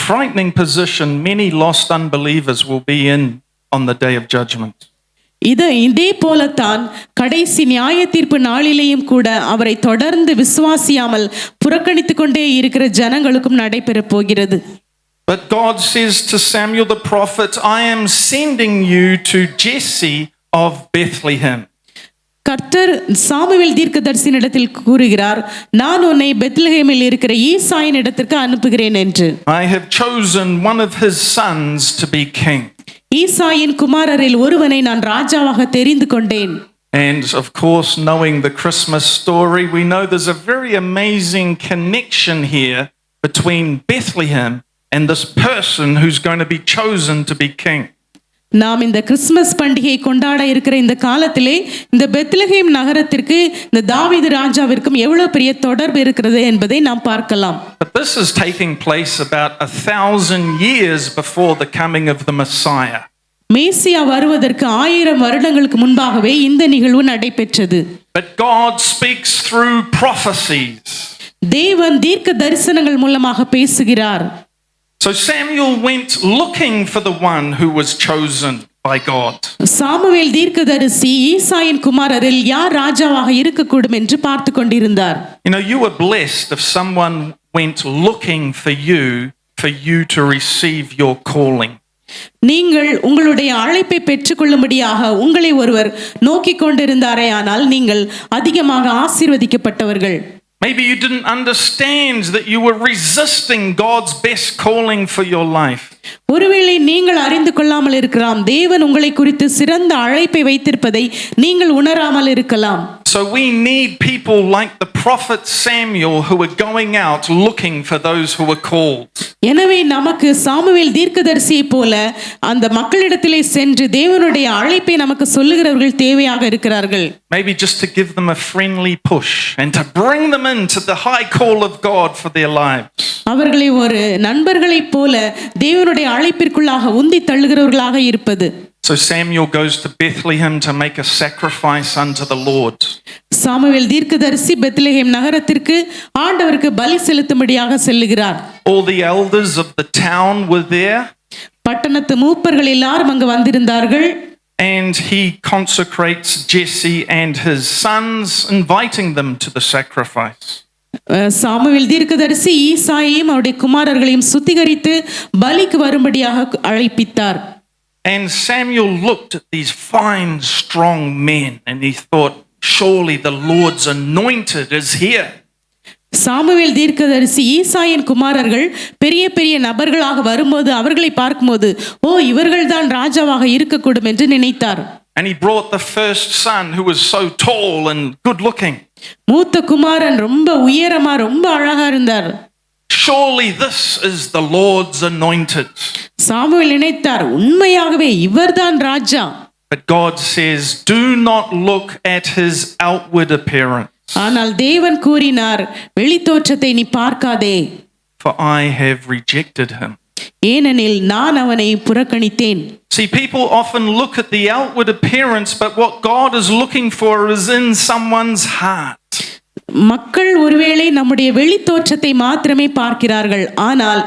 frightening position many lost unbelievers will be in on the day of judgment. இதே போலத்தான் கடைசி நியாய தீர்ப்பு நாளிலேயும் கூட அவரை தொடர்ந்து விசுவாசியாமல் புறக்கணித்து கொண்டே இருக்கிற ஜனங்களுக்கும் நடைபெற போகிறது. But God says to Samuel the prophet, I am sending you to Jesse of Bethlehem. கர்த்தர் சாமுவேல் தீர்க்கதரிசியினிடத்தில் கூறுகிறார், நான் உன்னை பெத்லகேமில் இருக்கிற ஈசாயின் இடத்திற்கு அனுப்புகிறேன் என்று. I have chosen one of his sons to be king. ஈசாயின் குமாரரில் ஒருவனை நான் ராஜாவாக தெரிந்து கொண்டேன். And of course, knowing the Christmas story, we know there's a very amazing connection here between Bethlehem and this person who's going to be chosen to be king. நாம் இந்த கிறிஸ்துமஸ் பண்டிகையை கொண்டாட இருக்கிற இந்த காலத்திலே இந்த பெத்லகேம் நகரத்திற்கு இந்த தாவீது ராஜாவிற்கும் எவ்வளவு பெரிய தொடர்பு இருக்கிறது என்பதை நாம் பார்க்கலாம். But this is taking place about 1,000 years before the coming of the Messiah. மேசியா வருவதற்கு 1000 வருடங்களுக்கு முன்பாகவே இந்த நிகழ்வு நடைபெற்றது. But God speaks through prophecies. தேவன் தீர்க்க தரிசனங்கள் மூலமாக பேசுகிறார். So Samuel went looking for the one who was chosen by God. Samuel தீர்க்கதரிசி ஈசாயின் குமாரரில் யார் ராஜாவாக இருக்கக்கூடும் என்று பார்த்து கொண்டிருந்தார். You know, you were blessed if someone went looking for you to receive your calling. நீங்கள் உங்களுடைய அழைப்பை பெற்றுக்கொள்ளும்படியாக உங்களை ஒருவர் நோக்கிக் கொண்டிருந்தாரே, ஆனால் நீங்கள் அதிகமாக ஆசீர்வதிக்கப்பட்டவர்கள். Maybe you didn't understand that you were resisting God's best calling for your life. ஒருவேளை நீங்கள் அறிந்து கொள்ளாமல் இருக்கலாம், தேவன் உங்களை குறித்து சிறந்த அழைப்பை வைத்திருப்பதை நீங்கள் உணராமல் இருக்கலாம். So we need people like the prophet Samuel who are going out looking for those who are called. எனவே நமக்கு சாமுவேல் தீர்க்கதரிசியை போல அந்த மக்களிடத்திலே சென்று தேவனுடைய அழைப்பை நமக்கு சொல்லுகிறவர்கள் தேவையாக இருக்கிறார்கள். Maybe just to give them a friendly push and to bring them into the high call of God for their lives. அவர்களை ஒரு நண்பர்களைப் போல தேவனுடைய அழைப்பிற்குள்ளாக உந்தி தள்ளுகிறவர்களாக இருப்பது. So Samuel goes to Bethlehem to make a sacrifice unto the Lord. Samuel தீர்க்கதரிசி பெத்லகேம் நகரத்திற்கு ஆண்டவருக்கு பலி செலுத்தும்படியாக செல்லுகிறார். All the elders of the town were there. பட்டணத்து மூப்பர்கள் எல்லாரும் அங்கு வந்திருந்தார்கள். And he consecrates Jesse and his sons, inviting them to the sacrifice. Samuel தீர்க்கதரிசி ஈசாயையும் அவருடைய குமாரர்களையும் சுத்திகரித்து பலிக்கு வரும்படியாக அழைப்பித்தார். And Samuel looked at these fine, strong men and he thought, surely the Lord's anointed is here. Samuel தீர்க்கதரிசி ஈசாயின் குமாரர்கள் பெரிய பெரிய நபர்களாக வரும்போது அவர்களை பார்க்கும்போது இவர்கள்தான் ராஜாவாக இருக்கக்கூடும் என்று நினைத்தார். And he brought the first son who was so tall and good looking. மூத்த குமாரன் ரொம்ப உயரமா ரொம்ப அழகா இருந்தார். Surely this is the Lord's anointed. Samuel நினைத்தார், உண்மையாகவே இவர்தான் ராஜா. But God says, do not look at his outward appearance. ஆனால் தேவன் கூறினார், வெளித்தோற்றத்தை நீ பார்க்காதே. For I have rejected him. ஏனெனில் நான் அவனை புறக்கணித்தேன். See, people often look at the outward appearance, but what God is looking for is in someone's heart. மக்கள் ஒருவேளை நம்முடைய வெளித்தோற்றத்தை மாத்திரமே பார்க்கிறார்கள், ஆனால்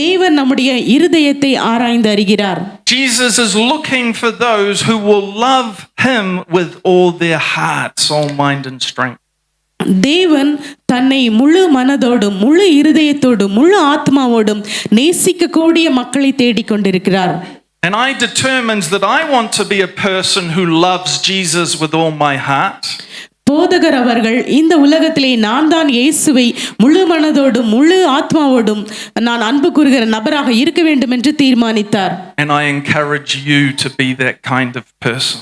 தேவன் நம்முடைய இருதயத்தை ஆராய்ந்து அறிகிறார். Jesus is looking for those who will love him with all their heart, soul, mind and strength. தேவன் தன்னை முழு மனதோடும் முழு இருதயத்தோடும் முழு ஆத்மாவோடும் நேசிக்கக்கூடிய மக்களை தேடிக்கொண்டிருக்கிறார். And I determined that I want to be a person who loves Jesus with all my heart. போதகர் அவர்கள் இந்த உலகத்திலே நான் தான் இயேசுவை முழு மனதோடும் முழு ஆத்மாவோடும் நான் அன்பு கூறுகிற நபராக இருக்க வேண்டும் என்று தீர்மானித்தார். And I encourage you to be that kind of person.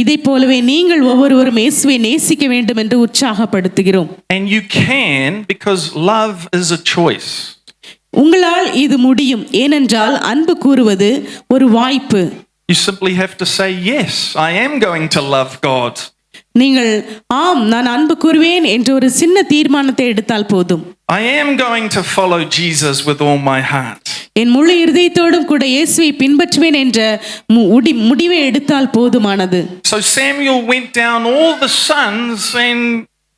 இதை போலவே நீங்கள் ஒவ்வொருவரும் இயேசுவை நேசிக்க வேண்டும் என்று உற்சாகப்படுத்துகிறோம். And you can, because love is a choice. உங்களால் இது முடியும், ஏனென்றால் அன்பு கூறுவது ஒரு வாய்ப்பு. You simply have to say, yes, I am going to love God. நீங்கள் ஆம் நான் அன்பு கூறுவேன் என்ற ஒரு சின்ன தீர்மானத்தை எடுத்தால் போதும். I am going to follow Jesus with all my heart. என் முழு இருதயத்தோடும் கூட இயேசுவை பின்பற்றுவேன் என்ற முடிவை எடுத்தால் போதுமானது. So Samuel went down all the sons, and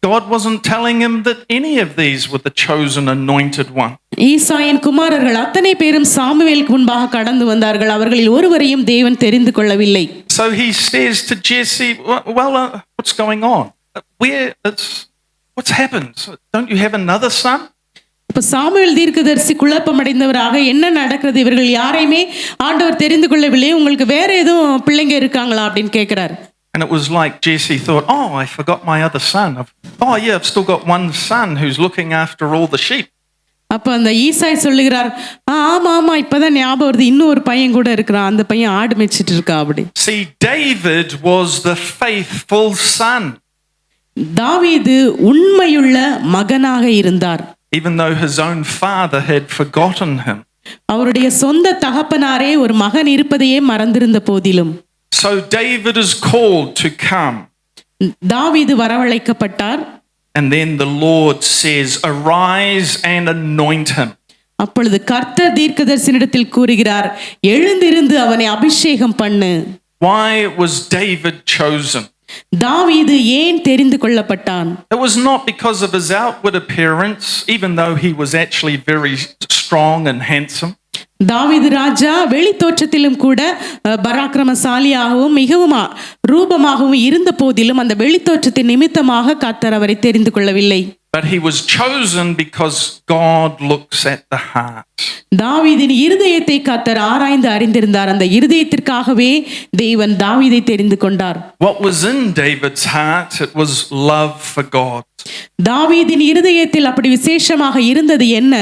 God wasn't telling him that any of these were the chosen anointed one. ஈசாயின் குமாரர்கள் அத்தனை பேரும் சாமுவேலுக்கு முன்பாக கடந்து வந்தார்கள், அவர்களில் ஒருவரையும் தேவன் தெரிந்து கொள்ளவில்லை. So he says to Jesse, well, what's going on? What's happened? Don't you have another son? இப்ப சாமுவேல் தீர்க்கதரிசி குழப்பமடைந்தவராக என்ன நடக்கிறது, இவர்கள் யாரையுமே ஆண்டவர் தெரிந்து கொள்ளவில்லை, உங்களுக்கு வேற எதுவும் பிள்ளைங்க இருக்காங்களா அப்படின்னு கேட்கிறார். And it was like Jesse thought, I forgot my other son. I've still got one son who's looking after all the sheep. அப்ப அந்த ஈசாய் சொல்லுகிறார், ஆமா இப்பதான் ஞாபகம் வருது, இன்னும் ஒரு பையன் கூட இருக்கிறான், அந்த பையன் ஆடு மேய்ச்சிட்டு இருக்கா அப்படி. See, David was the faithful son. தாவீது உண்மையுள்ள மகனாக இருந்தார். Even though his own father had forgotten him. அவருடைய சொந்த தகப்பனாரே ஒரு மகன் இருப்பதையே மறந்திருந்த போதிலும். So David is called to come. தாவீது வரவழைக்கப்பட்டார். And then the Lord says, arise and anoint him. அப்பொழுது கர்த்தர் தீர்க்கதரிசனிடத்தில் கூறுகிறார், எழுந்திருந்து அவனை அபிஷேகம் பண்ணு. Why was David chosen? தாவீது ஏன் தெரிந்து கொள்ளப்பட்டான்? It was not because of his outward appearance, even though he was actually very strong and handsome. தாவீது ராஜா வெளி தோற்றத்திலும் கூட பராக்கிரமசாலியாகவும் மிகவும் ரூபமாகவும் இருந்த போதிலும் அந்த வெளி தோற்றத்தின் நிமித்தமாக கர்த்தர் அவரை தெரிந்து கொள்ளவில்லை. But he was chosen because God looks at the heart. தாவீதின் இருதயத்தை கர்த்தர் ஆராய்ந்து அறிந்திருந்தார். அந்த இருதயத்திற்காகவே தேவன் தாவீதை தெரிந்து கொண்டார். What was in David's heart? It was love for God. தாவீதின் இருதயத்தில் அப்படி விசேஷமாக இருந்தது என்ன?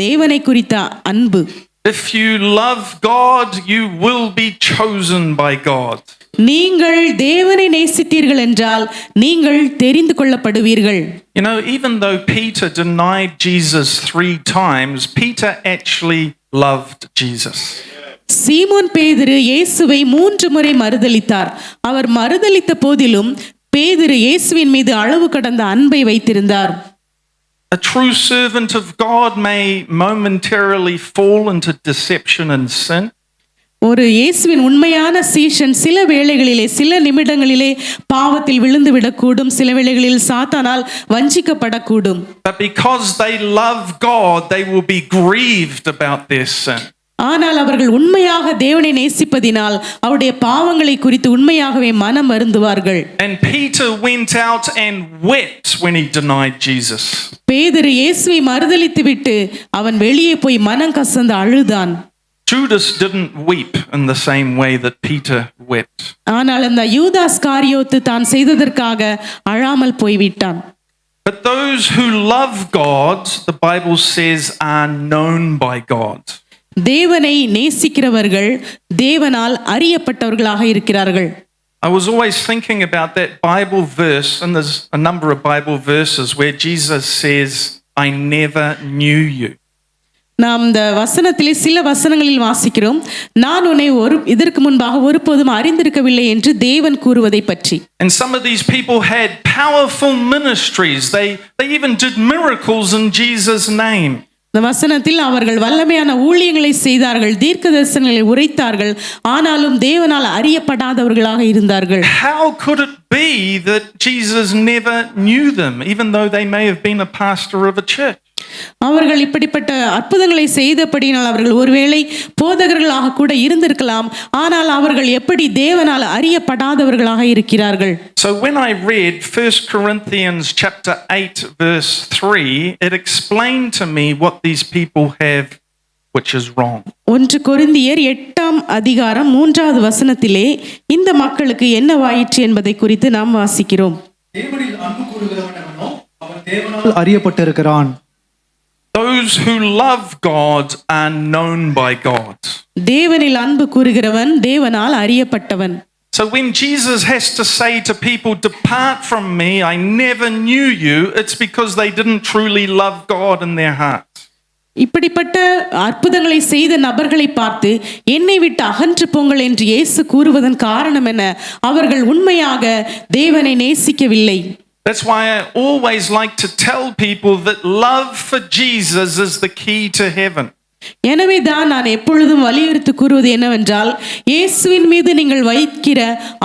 தேவனை குறித்த அன்பு. If you love God, you will be chosen by God. நீங்கள் தேவனை நேசித்தீர்கள் என்றால் நீங்கள் தெரிந்து கொள்ளப்படுவீர்கள். You know, even though Peter denied Jesus 3 times, Peter actually loved Jesus. சீமோன் பேதுரு இயேசுவை 3 முறை மறுதலித்தார். அவர் மறுதலித்த போதிலும் பேதுரு இயேசுவின் மீது அளவு கடந்த அன்பை வைத்திருந்தார். A true servant of God may momentarily fall into deception and sin. ஒரு இயேசுவின் உண்மையான சீஷன் சில வேளைகளிலே சில நிமிடங்களிலே பாவத்தில் விழுந்து விடக்கூடும், சில வேளைகளில் சாத்தானால் வஞ்சிக்கப்படக்கூடும். But because they love God, they will be grieved about their sin. ஆனால் அவர்கள் உண்மையாக தேவனை நேசிப்பதினால் அவருடைய பாவங்களை குறித்து உண்மையாகவே மனம் வருந்துவார்கள். And Peter went out and wept when he denied Jesus. பேதுரு இயேசுவை மறுதலித்துவிட்டு அவன் வெளியே போய் மனம் கசந்து அழுதான். Judas didn't weep in the same way that Peter wept. ஆனால் அந்த யூதாஸ் காரியோத்து தான் செய்ததற்காக அழாமல் போய்விட்டான். But those who love God, the Bible says, are known by God. தேவனை நேசிக்கிறவர்கள் தேவனால் அறியப்பட்டவர்களாக இருக்கிறார்கள். I was always thinking about that Bible verse, and there's a number of Bible verses where Jesus says, I never knew you. நாம் இந்த வசனத்திலே சில வசனங்களில் வாசிக்கிறோம், நான் உன்னை இதற்கு முன்பாக ஒருபோதும் அறிந்திருக்கவில்லை என்று தேவன் கூறுவதை பற்றி. And some of these people had powerful ministries. They even did miracles in Jesus' name. இந்த வசனத்தில் அவர்கள் வல்லமையான ஊழியங்களை செய்தார்கள், தீர்க்க தரிசனங்களை உரைத்தார்கள், ஆனாலும் தேவனால் அறியப்படாதவர்களாக இருந்தார்கள். How could it be that Jesus never knew them, even though they may have been a pastor of a church? அவர்கள் இப்படிப்பட்ட அற்புதங்களை செய்தபடியினால் அவர்கள் ஒருவேளை போதகர்களாக கூட இருந்திருக்கலாம், ஆனால் அவர்கள் எப்படி தேவனால் அறியப்படாதவர்களாக இருக்கிறார்கள்? So when I read 1 Corinthians chapter 8 verse 3, it explained to me what these people have, which is wrong. 1 கொரிந்தியர் 8ஆம் அதிகாரம் 3வது வசனத்திலே இந்த மக்களுக்கு என்னவாயிற்று என்பதை குறித்து நாம் வாசிக்கிறோம். தேவனில் அன்பு கூறுகிறவன் எவனோ அவன் தேவனால் அறியப்பட்டிருக்கிறான். Those who love God are known by God. தேவனில் அன்பு கூறுகிறவன் தேவனால் அறியப்பட்டவன். So when Jesus has to say to people, depart from me, I never knew you, it's because they didn't truly love God in their hearts. இப்படிப்பட்ட அற்புதங்களை செய்த நபர்களை பார்த்து என்னை விட்டு அகன்று போங்கள் என்று இயேசு கூறுவதன் காரணம் என்ன? அவர்கள் உண்மையாக தேவனை நேசிக்கவில்லை. That's why I always like to tell people that love for Jesus is the key to heaven. எனவே தான் நான் எப்பொழுதும் வலியுறுத்தி கூறுவது என்னவென்றால், இயேசுவின் மீது நீங்கள் வைக்கிற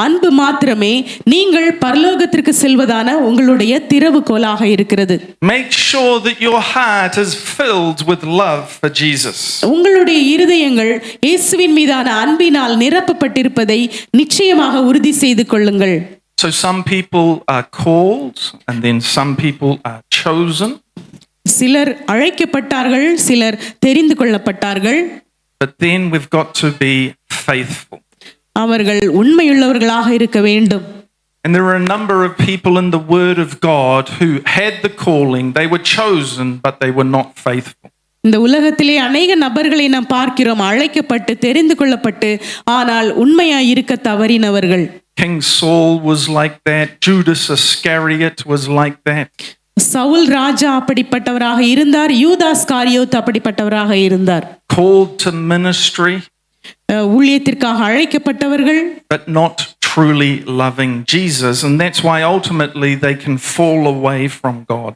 அன்பு மாத்திரமே நீங்கள் பரலோகத்திற்கு செல்வதான உங்களுடைய திறவுகோலாக இருக்கிறது. Make sure that your heart is filled with love for Jesus. உங்களுடைய இருதயங்கள் இயேசுவின் மீதான அன்பினால் நிரப்பப்பட்டிருப்பதை நிச்சயமாக உறுதி செய்து கொள்ளுங்கள். So some people are called and then some people are chosen. சிலர் அழைக்கப்பட்டார்கள், சிலர் தெரிந்து கொள்ளப்பட்டார்கள். But then we've got to be faithful. அவர்கள் உண்மையுள்ளவர்களாக இருக்க வேண்டும். And there are a number of people in the Word of God who had the calling, they were chosen, but they were not faithful. இந்த உலகத்திலே அநேக நபர்களை நாம் பார்க்கிறோம், அழைக்கப்பட்டு தெரிந்து கொள்ளப்பட்டு ஆனால் உண்மையாய் இருக்க தவறினவர்கள். King Saul was like that. Judas Iscariot was like that. Saul ராஜா அப்படிப்பட்டவராக இருந்தார், யூதாஸ் காரியோத் அப்படிப்பட்டவராக இருந்தார். Called to ministry, ஊழியத்திற்காக அழைக்கப்பட்டவர்கள், but not truly loving Jesus, and that's why ultimately they can fall away from God.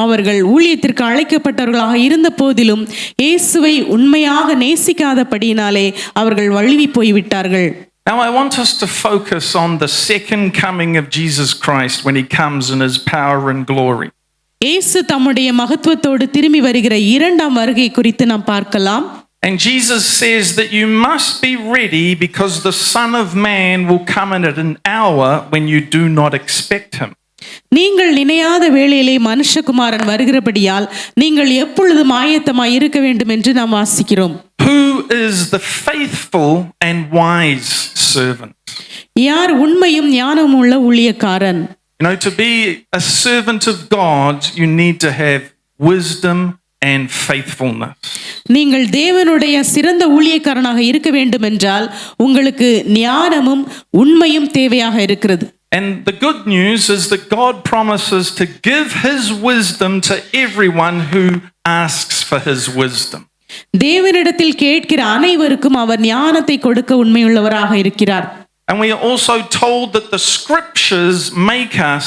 அவர்கள் ஊழியத்திற்கு அழைக்கப்பட்டவர்களாக இருந்த போதிலும் இயேசுவை உண்மையாக நேசிக்காதபடியினாலே அவர்கள் வழுவி போய்விட்டார்கள். Now I want us to focus on the second coming of Jesus Christ when he comes in his power and glory. இயேசு தம்முடைய மகத்துவத்தோடு திரும்பி வருகிற இரண்டாம் வருகை குறித்து நாம் பார்க்கலாம். And Jesus says that you must be ready because the Son of Man will come in at an hour when you do not expect him. நீங்கள் நினையாத வேளையிலே மனுஷகுமாரன் வருகிறபடியால் நீங்கள் எப்பொழுதும் ஆயத்தமாய் இருக்க வேண்டும் என்று நாம் வாசிக்கிறோம். Who is the faithful and wise servant? யார் உண்மையும் ஞானமும் உள்ள ஊழியக்காரன்? You know, to be a servant of God, you need to have wisdom and faithfulness. நீங்கள் தேவனுடைய சிறந்த ஊழியக்காரனாக இருக்க வேண்டும் என்றால் உங்களுக்கு ஞானமும் உண்மையும் தேவையாக இருக்கிறது. And the good news is that God promises to give his wisdom to everyone who asks for his wisdom. தேவனிடத்தில் கேட்கிற அனைவருக்கும் அவர் ஞானத்தை கொடுக்க உண்மையுள்ளவராக இருக்கிறார். And we are also told that the scriptures make us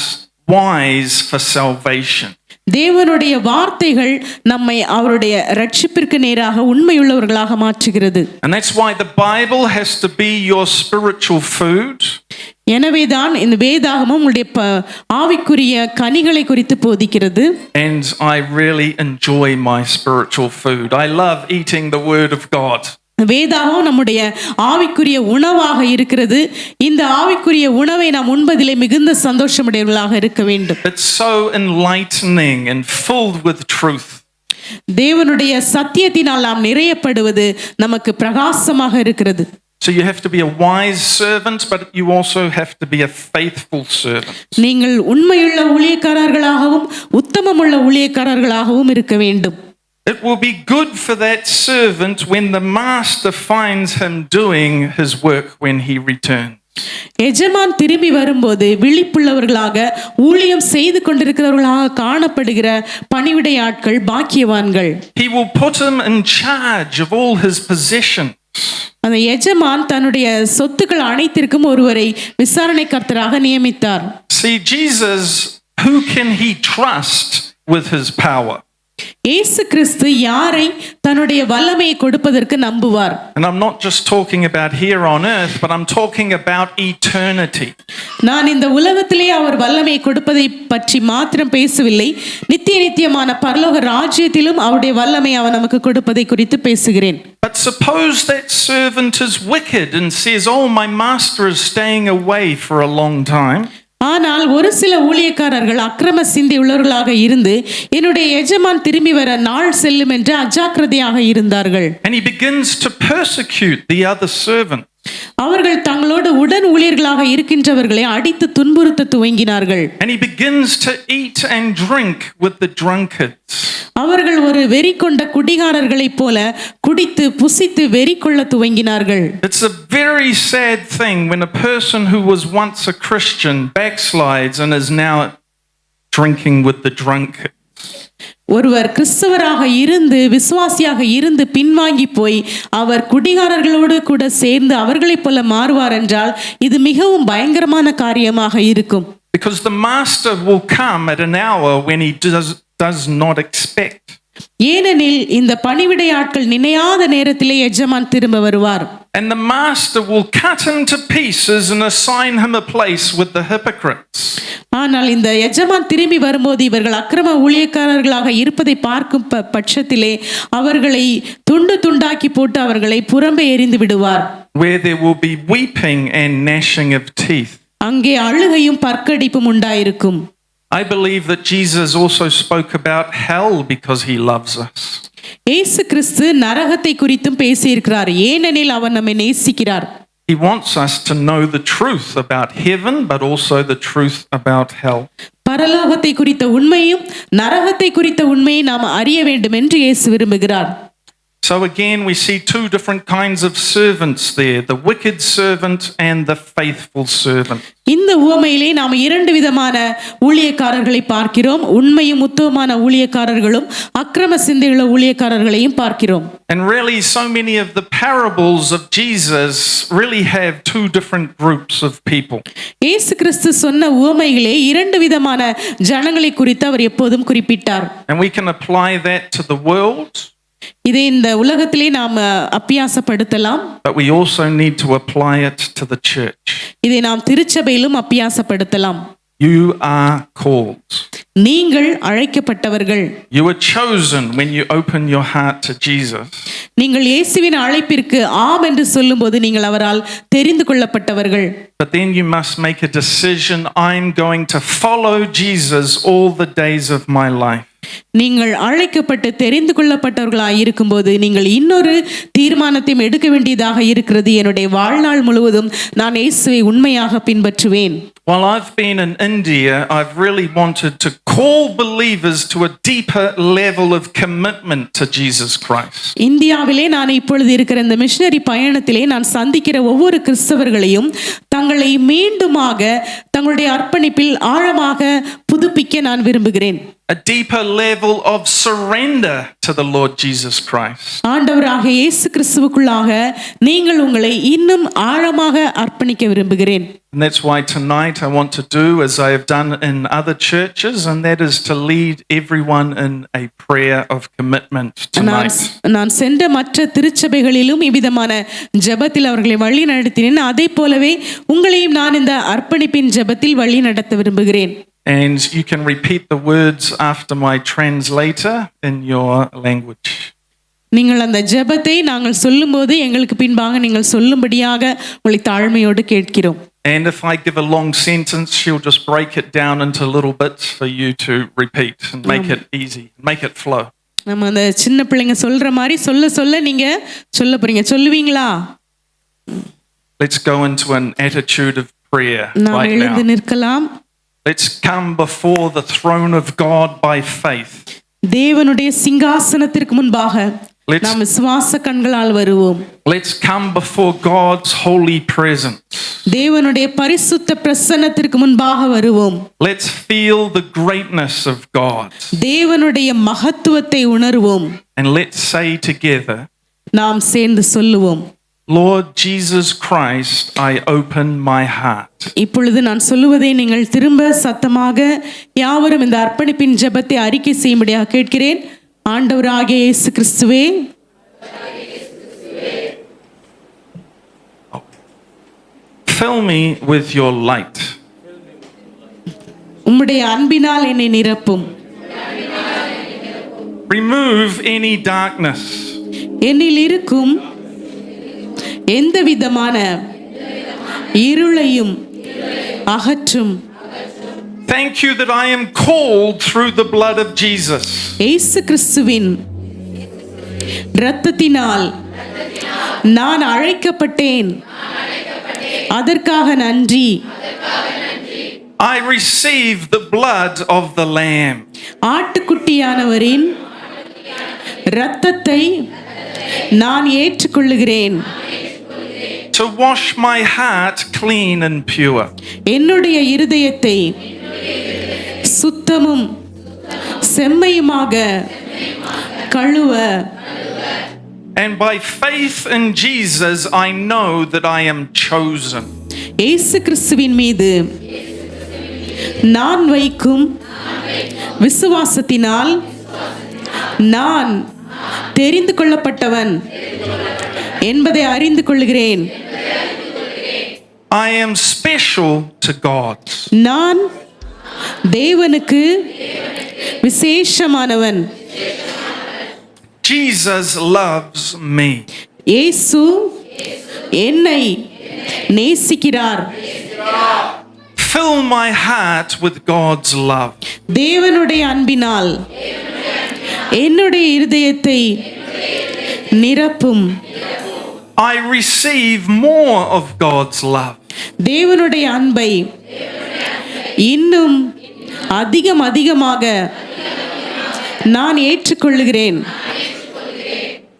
wise for salvation. தேவனுடைய வார்த்தைகள் நம்மை அவருடைய ரட்சிப்பிற்கு நேராக உண்மையுள்ளவர்களாக மாற்றுகிறது. And that's why the Bible has to be your spiritual food. எனவேதான் இந்த வேதாகமம் உங்களுடைய ஆவிக்குரிய கனிகளை குறித்து போதிக்கிறது. And I really enjoy my spiritual food. I love eating the word of God. வேதாகமம் நம்முடைய ஆவிக்குரிய உணவாக இருக்கிறது. இந்த ஆவிக்குரிய உணவை நாம் உண்பதிலே மிகுந்த சந்தோஷமுடையவர்களாக இருக்க வேண்டும். It's so enlightening and filled with truth. தேவனுடைய சத்தியத்தினால் நாம் நிறையப்படுவது நமக்கு பிரகாசமாக இருக்கிறது. So you have to be a wise servant, but you also have to be a faithful servant. நீங்கள் உண்மையுள்ள ஊழியக்காரர்களாகவும் உத்தமமுள்ள ஊழியக்காரர்களாகவும் இருக்க வேண்டும். It will be good for that servant when the master finds him doing his work when he returns. எஜமான் திரும்பி வரும்போது விழிப்புள்ளவர்களாக ஊழியம் செய்து கொண்டிருக்கிறவர்களாக காணப்படுகிற பணிவிடை ஆட்கள் பாக்கியவான்கள். He will put him in charge of all his possessions. அந்த எஜமான் தன்னுடைய சொத்துக்கள் அனைத்திற்கும் ஒருவரை விசாரணைக்கர்த்தராக நியமித்தார். See, Jesus, who can he trust with his power? இயேசு கிறிஸ்து யாரை தன்னுடைய வல்லமையை கொடுப்பதற்கு நம்புவார்? And I'm not just talking about here on earth, but I'm talking about eternity. நான் இந்த உலகத்திலே அவர் வல்லமையை கொடுப்பதை பற்றி மாத்திரம் பேசவில்லை, நித்திய நித்தியமான பரலோக ராஜ்யத்திலும் அவருடைய வல்லமை அவர் நமக்கு கொடுப்பதை குறித்து பேசுகிறேன். But suppose that servant is wicked and says, "Oh, my master is staying away for a long time." ஆனால் ஒரு சில ஊழியக்காரர்கள் அக்கிரம சிந்தை உள்ளவர்களாக இருந்து என்னுடைய எஜமான் திரும்பி வர நாள் செல்லும் என்று அஜாக்கிரதையாக இருந்தார்கள். And he begins to persecute the other servant. அவர்கள் தங்களோடு உடன் ஊழியர்களாக இருக்கின்றவர்களை அடித்து துன்புறுத்த துவங்கினார்கள். And he begins to eat and drink with the drunkards. அவர்கள் ஒரு வெறி கொண்ட குடிகாரர்களைப் போல குடித்து புசித்து வெறி கொள்ள துவங்கினார்கள். It's a very sad thing when a person who was once a Christian backslides and is now drinking with the drunkards. ஒருவர் கிறிஸ்தவராக இருந்து விசுவாசியாக இருந்து பின்வாங்கி போய் அவர் குடிகாரர்களோடு கூட சேர்ந்து அவர்களைப் போல மாறுவார் என்றால் இது மிகவும் பயங்கரமான காரியமாக இருக்கும். Because the master will come at an hour when he does not expect. ஏனெனில் இந்த பணிவிடை ஆட்கள் நினையாத நேரத்திலே எஜமான் திரும்ப வருவார். And the master will cut him to pieces and assign him a place with the hypocrites. ஆனால் இந்த எஜமான் திரும்பி வரும்போது இவர்கள் அக்கிரம ஊழியக்காரர்களாக இருப்பதை பார்க்கும் பட்சத்திலே அவர்களை துண்டு துண்டாக்கி போட்டு அவர்களை புறம்பே எறிந்து விடுவார். Where there will be weeping and gnashing of teeth. அங்கே அழுகையும் பற்கடிப்பும் உண்டாயிருக்கும். I believe that Jesus also spoke about hell because he loves us. இயேசு கிறிஸ்து நரகத்தை குறித்தும் பேசியிருக்கிறார், ஏனெனில் அவர் நம்மை நேசிக்கிறார். He wants us to know the truth about heaven, but also the truth about hell. பரலோகத்தை குறித்த உண்மையும் நரகத்தை குறித்த உண்மையை நாம் அறிய வேண்டும் என்று இயேசு விரும்புகிறார். So again, we see two different kinds of servants there, the wicked servant and the faithful servant. இந்த உவமையிலே நாம் இரண்டு விதமான ஊழியக்காரர்களை பார்க்கிறோம். உண்மையும் உத்தமமான ஊழியக்காரர்களும் அக்கிரம சிந்தையுள்ள ஊழியக்காரர்களையும் பார்க்கிறோம். And really, so many of the parables of Jesus really have two different groups of people. இயேசு கிறிஸ்து சொன்ன உவமைகளே இரண்டு விதமான ஜனங்களை குறித்து அவர் எப்போதும் குறிப்பிட்டார். And we can apply that to the world. இதை இந்த உலகத்திலே நாம் அப்பியாசப்படுத்தலாம். But we also need to apply it to the church. இதை நாம் திருச்சபையிலும் அப்பியாசப்படுத்தலாம். You are called. நீங்கள் அழைக்கப்பட்டவர்கள். You were chosen when you open your heart to Jesus. நீங்கள் இயேசுவின் அழைப்பிற்கு ஆம் என்று சொல்லும்போது நீங்கள் அவரால் தெரிந்து கொள்ளப்பட்டவர்கள். But then you must make a decision. I'm going to follow Jesus all the days of my life. நீங்கள் அழைக்கப்பட்டு தெரிந்து கொள்ளப்பட்டவர்களாய் இருக்கும்போது நீங்கள் இன்னொரு தீர்மானத்தையும் எடுக்க வேண்டியதாக இருக்கிறது. என்னுடைய வாழ்நாள் முழுவதும் நான் இயேசுவை உண்மையாக பின்பற்றுவேன். While I've been in India, I've really wanted to call believers to a deeper level of commitment to Jesus Christ. இந்தியாவிலே நான் இப்பொழுது இருக்கிற இந்த மிஷனரி பயணத்திலே நான் சந்திக்கிற ஒவ்வொரு கிறிஸ்தவர்களையும் தங்களை மீண்டுமாக தங்களுடைய அர்ப்பணிப்பில் ஆழமாக புதுப்பிக்க நான் விரும்புகிறேன். A deeper level of surrender to the Lord Jesus Christ. ஆண்டவராக இயேசு கிறிஸ்துவுக்குள்ளாக நீங்கள் உங்களை இன்னும் ஆழமாக அர்ப்பணிக்க விரும்புகிறேன். And that's why tonight I want to do as I have done in other churches, and that is to lead everyone in a prayer of commitment tonight. நான் சென்ற மற்ற திருச்சபைகளிலும் இவ்விதமான ஜெபத்தில் அவர்களை வழி நடத்தினேன். அதே போலவே உங்களையும் நான் இந்த அர்ப்பணிப்பின் ஜெபத்தில் வழி நடத்த விரும்புகிறேன். And you can repeat the words after my translator in your language. நீங்கள் அந்த ஜெபத்தை நாங்கள் சொல்லும்போது எங்களுக்கு பின்பாக நீங்கள் சொல்லும்படியாக உங்களை தாழ்மையோடு கேட்கிறோம். And if I give a long sentence, she'll just break it down into little bits for you to repeat and make it easy, make it flow. நம்ம அந்த சின்ன பிள்ளைங்க சொல்ற மாதிரி சொல்ல சொல்ல நீங்க சொல்ல போறீங்க. சொல்லுவீங்களா? Let's go into an attitude of prayer நாம் right எழுந்து now. நிற்கலாம். Let's come before the throne of God by faith. தேவனுடைய சிங்காசனத்திற்கு முன்பாக Let's- நாம் விசுவாச கண்களால் வருவோம். Let's come before God's holy presence. தேவனுடைய பரிசுத்த பிரசன்னத்திற்கு முன்பாக வருவோம். Let's feel the greatness of God. தேவனுடைய மகத்துவத்தை உணர்வோம். And let's say together, நாம் சேர்ந்து சொல்லுவோம். Lord Jesus Christ, I open my heart. இப்பொழுது நான் சொல்லுவதை நீங்கள் திரும்ப சத்தமாக யாவரும் இந்த அர்ப்பணிப்பின் ஜெபத்தை அறிக்கை செய்யும்படியாக கேட்கிறேன். ஆண்டவராகிய இயேசு கிறிஸ்துவே, Fill me with your light. உம்முடைய அன்பினால் என்னை நிரப்பும். Remove any darkness. என்னில் இருக்கும் எந்த விதமான இருளையும் அகற்றும். Thank you that I am called through the blood of Jesus. இயேசு கிறிஸ்துவின் இரத்தத்தினால் நான் அழைக்கப்பட்டேன். அதற்காக நன்றி. I receive the blood of the Lamb. ஆட்டுக்குட்டியானவரின் இரத்தத்தை நான் ஏற்றுக்கொள்ளுகிறேன். To wash my heart clean and pure. என்னுடைய இருதயத்தை சுத்தமும் செம்மையுமாக கழுவ. And by faith in Jesus, I know that I am chosen. இயேசு கிறிஸ்துவின் மீது நான் வைக்கும் விசுவாசத்தினால் நான் தெரிந்து கொள்ளப்பட்டவன் என்பதை அறிந்து கொள்கிறேன். I am special to God. நான் தேவனுக்கு விசேஷமானவன். Jesus loves me. இயேசு என்னை நேசிக்கிறார். Fill my heart with God's love. தேவனுடைய அன்பினால் என்னுடைய இருதயத்தை நிரப்பும். I receive more of God's love. தேவனுடைய அன்பை இன்னும் அதிகமாக நான் ஏற்றுக்கொள்ளுகிறேன்.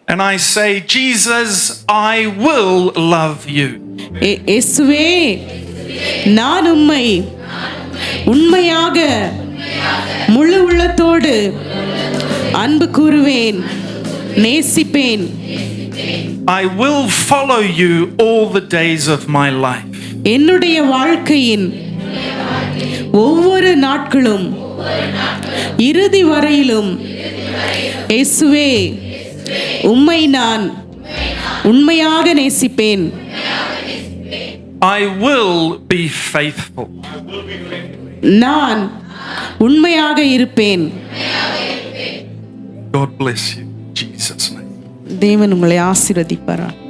And I say, Jesus, I will love you. இயேசுவே, நான் உம்மை உண்மையாக முழு உள்ளத்தோடு அன்பு கூறுவேன், நேசிப்பேன். I will follow you all the days of my life. என்னுடைய வாழ்க்கையின் ஒவ்வொரு நாட்களும் இறுதி வரையிலும் இயேசுவே, உம்மை நான் உண்மையாக நேசிப்பேன். I will be faithful. நான் உண்மையாக இருப்பேன். God bless you. In Jesus' name. தேவன் உங்களை ஆசீர்வதிப்பாராக.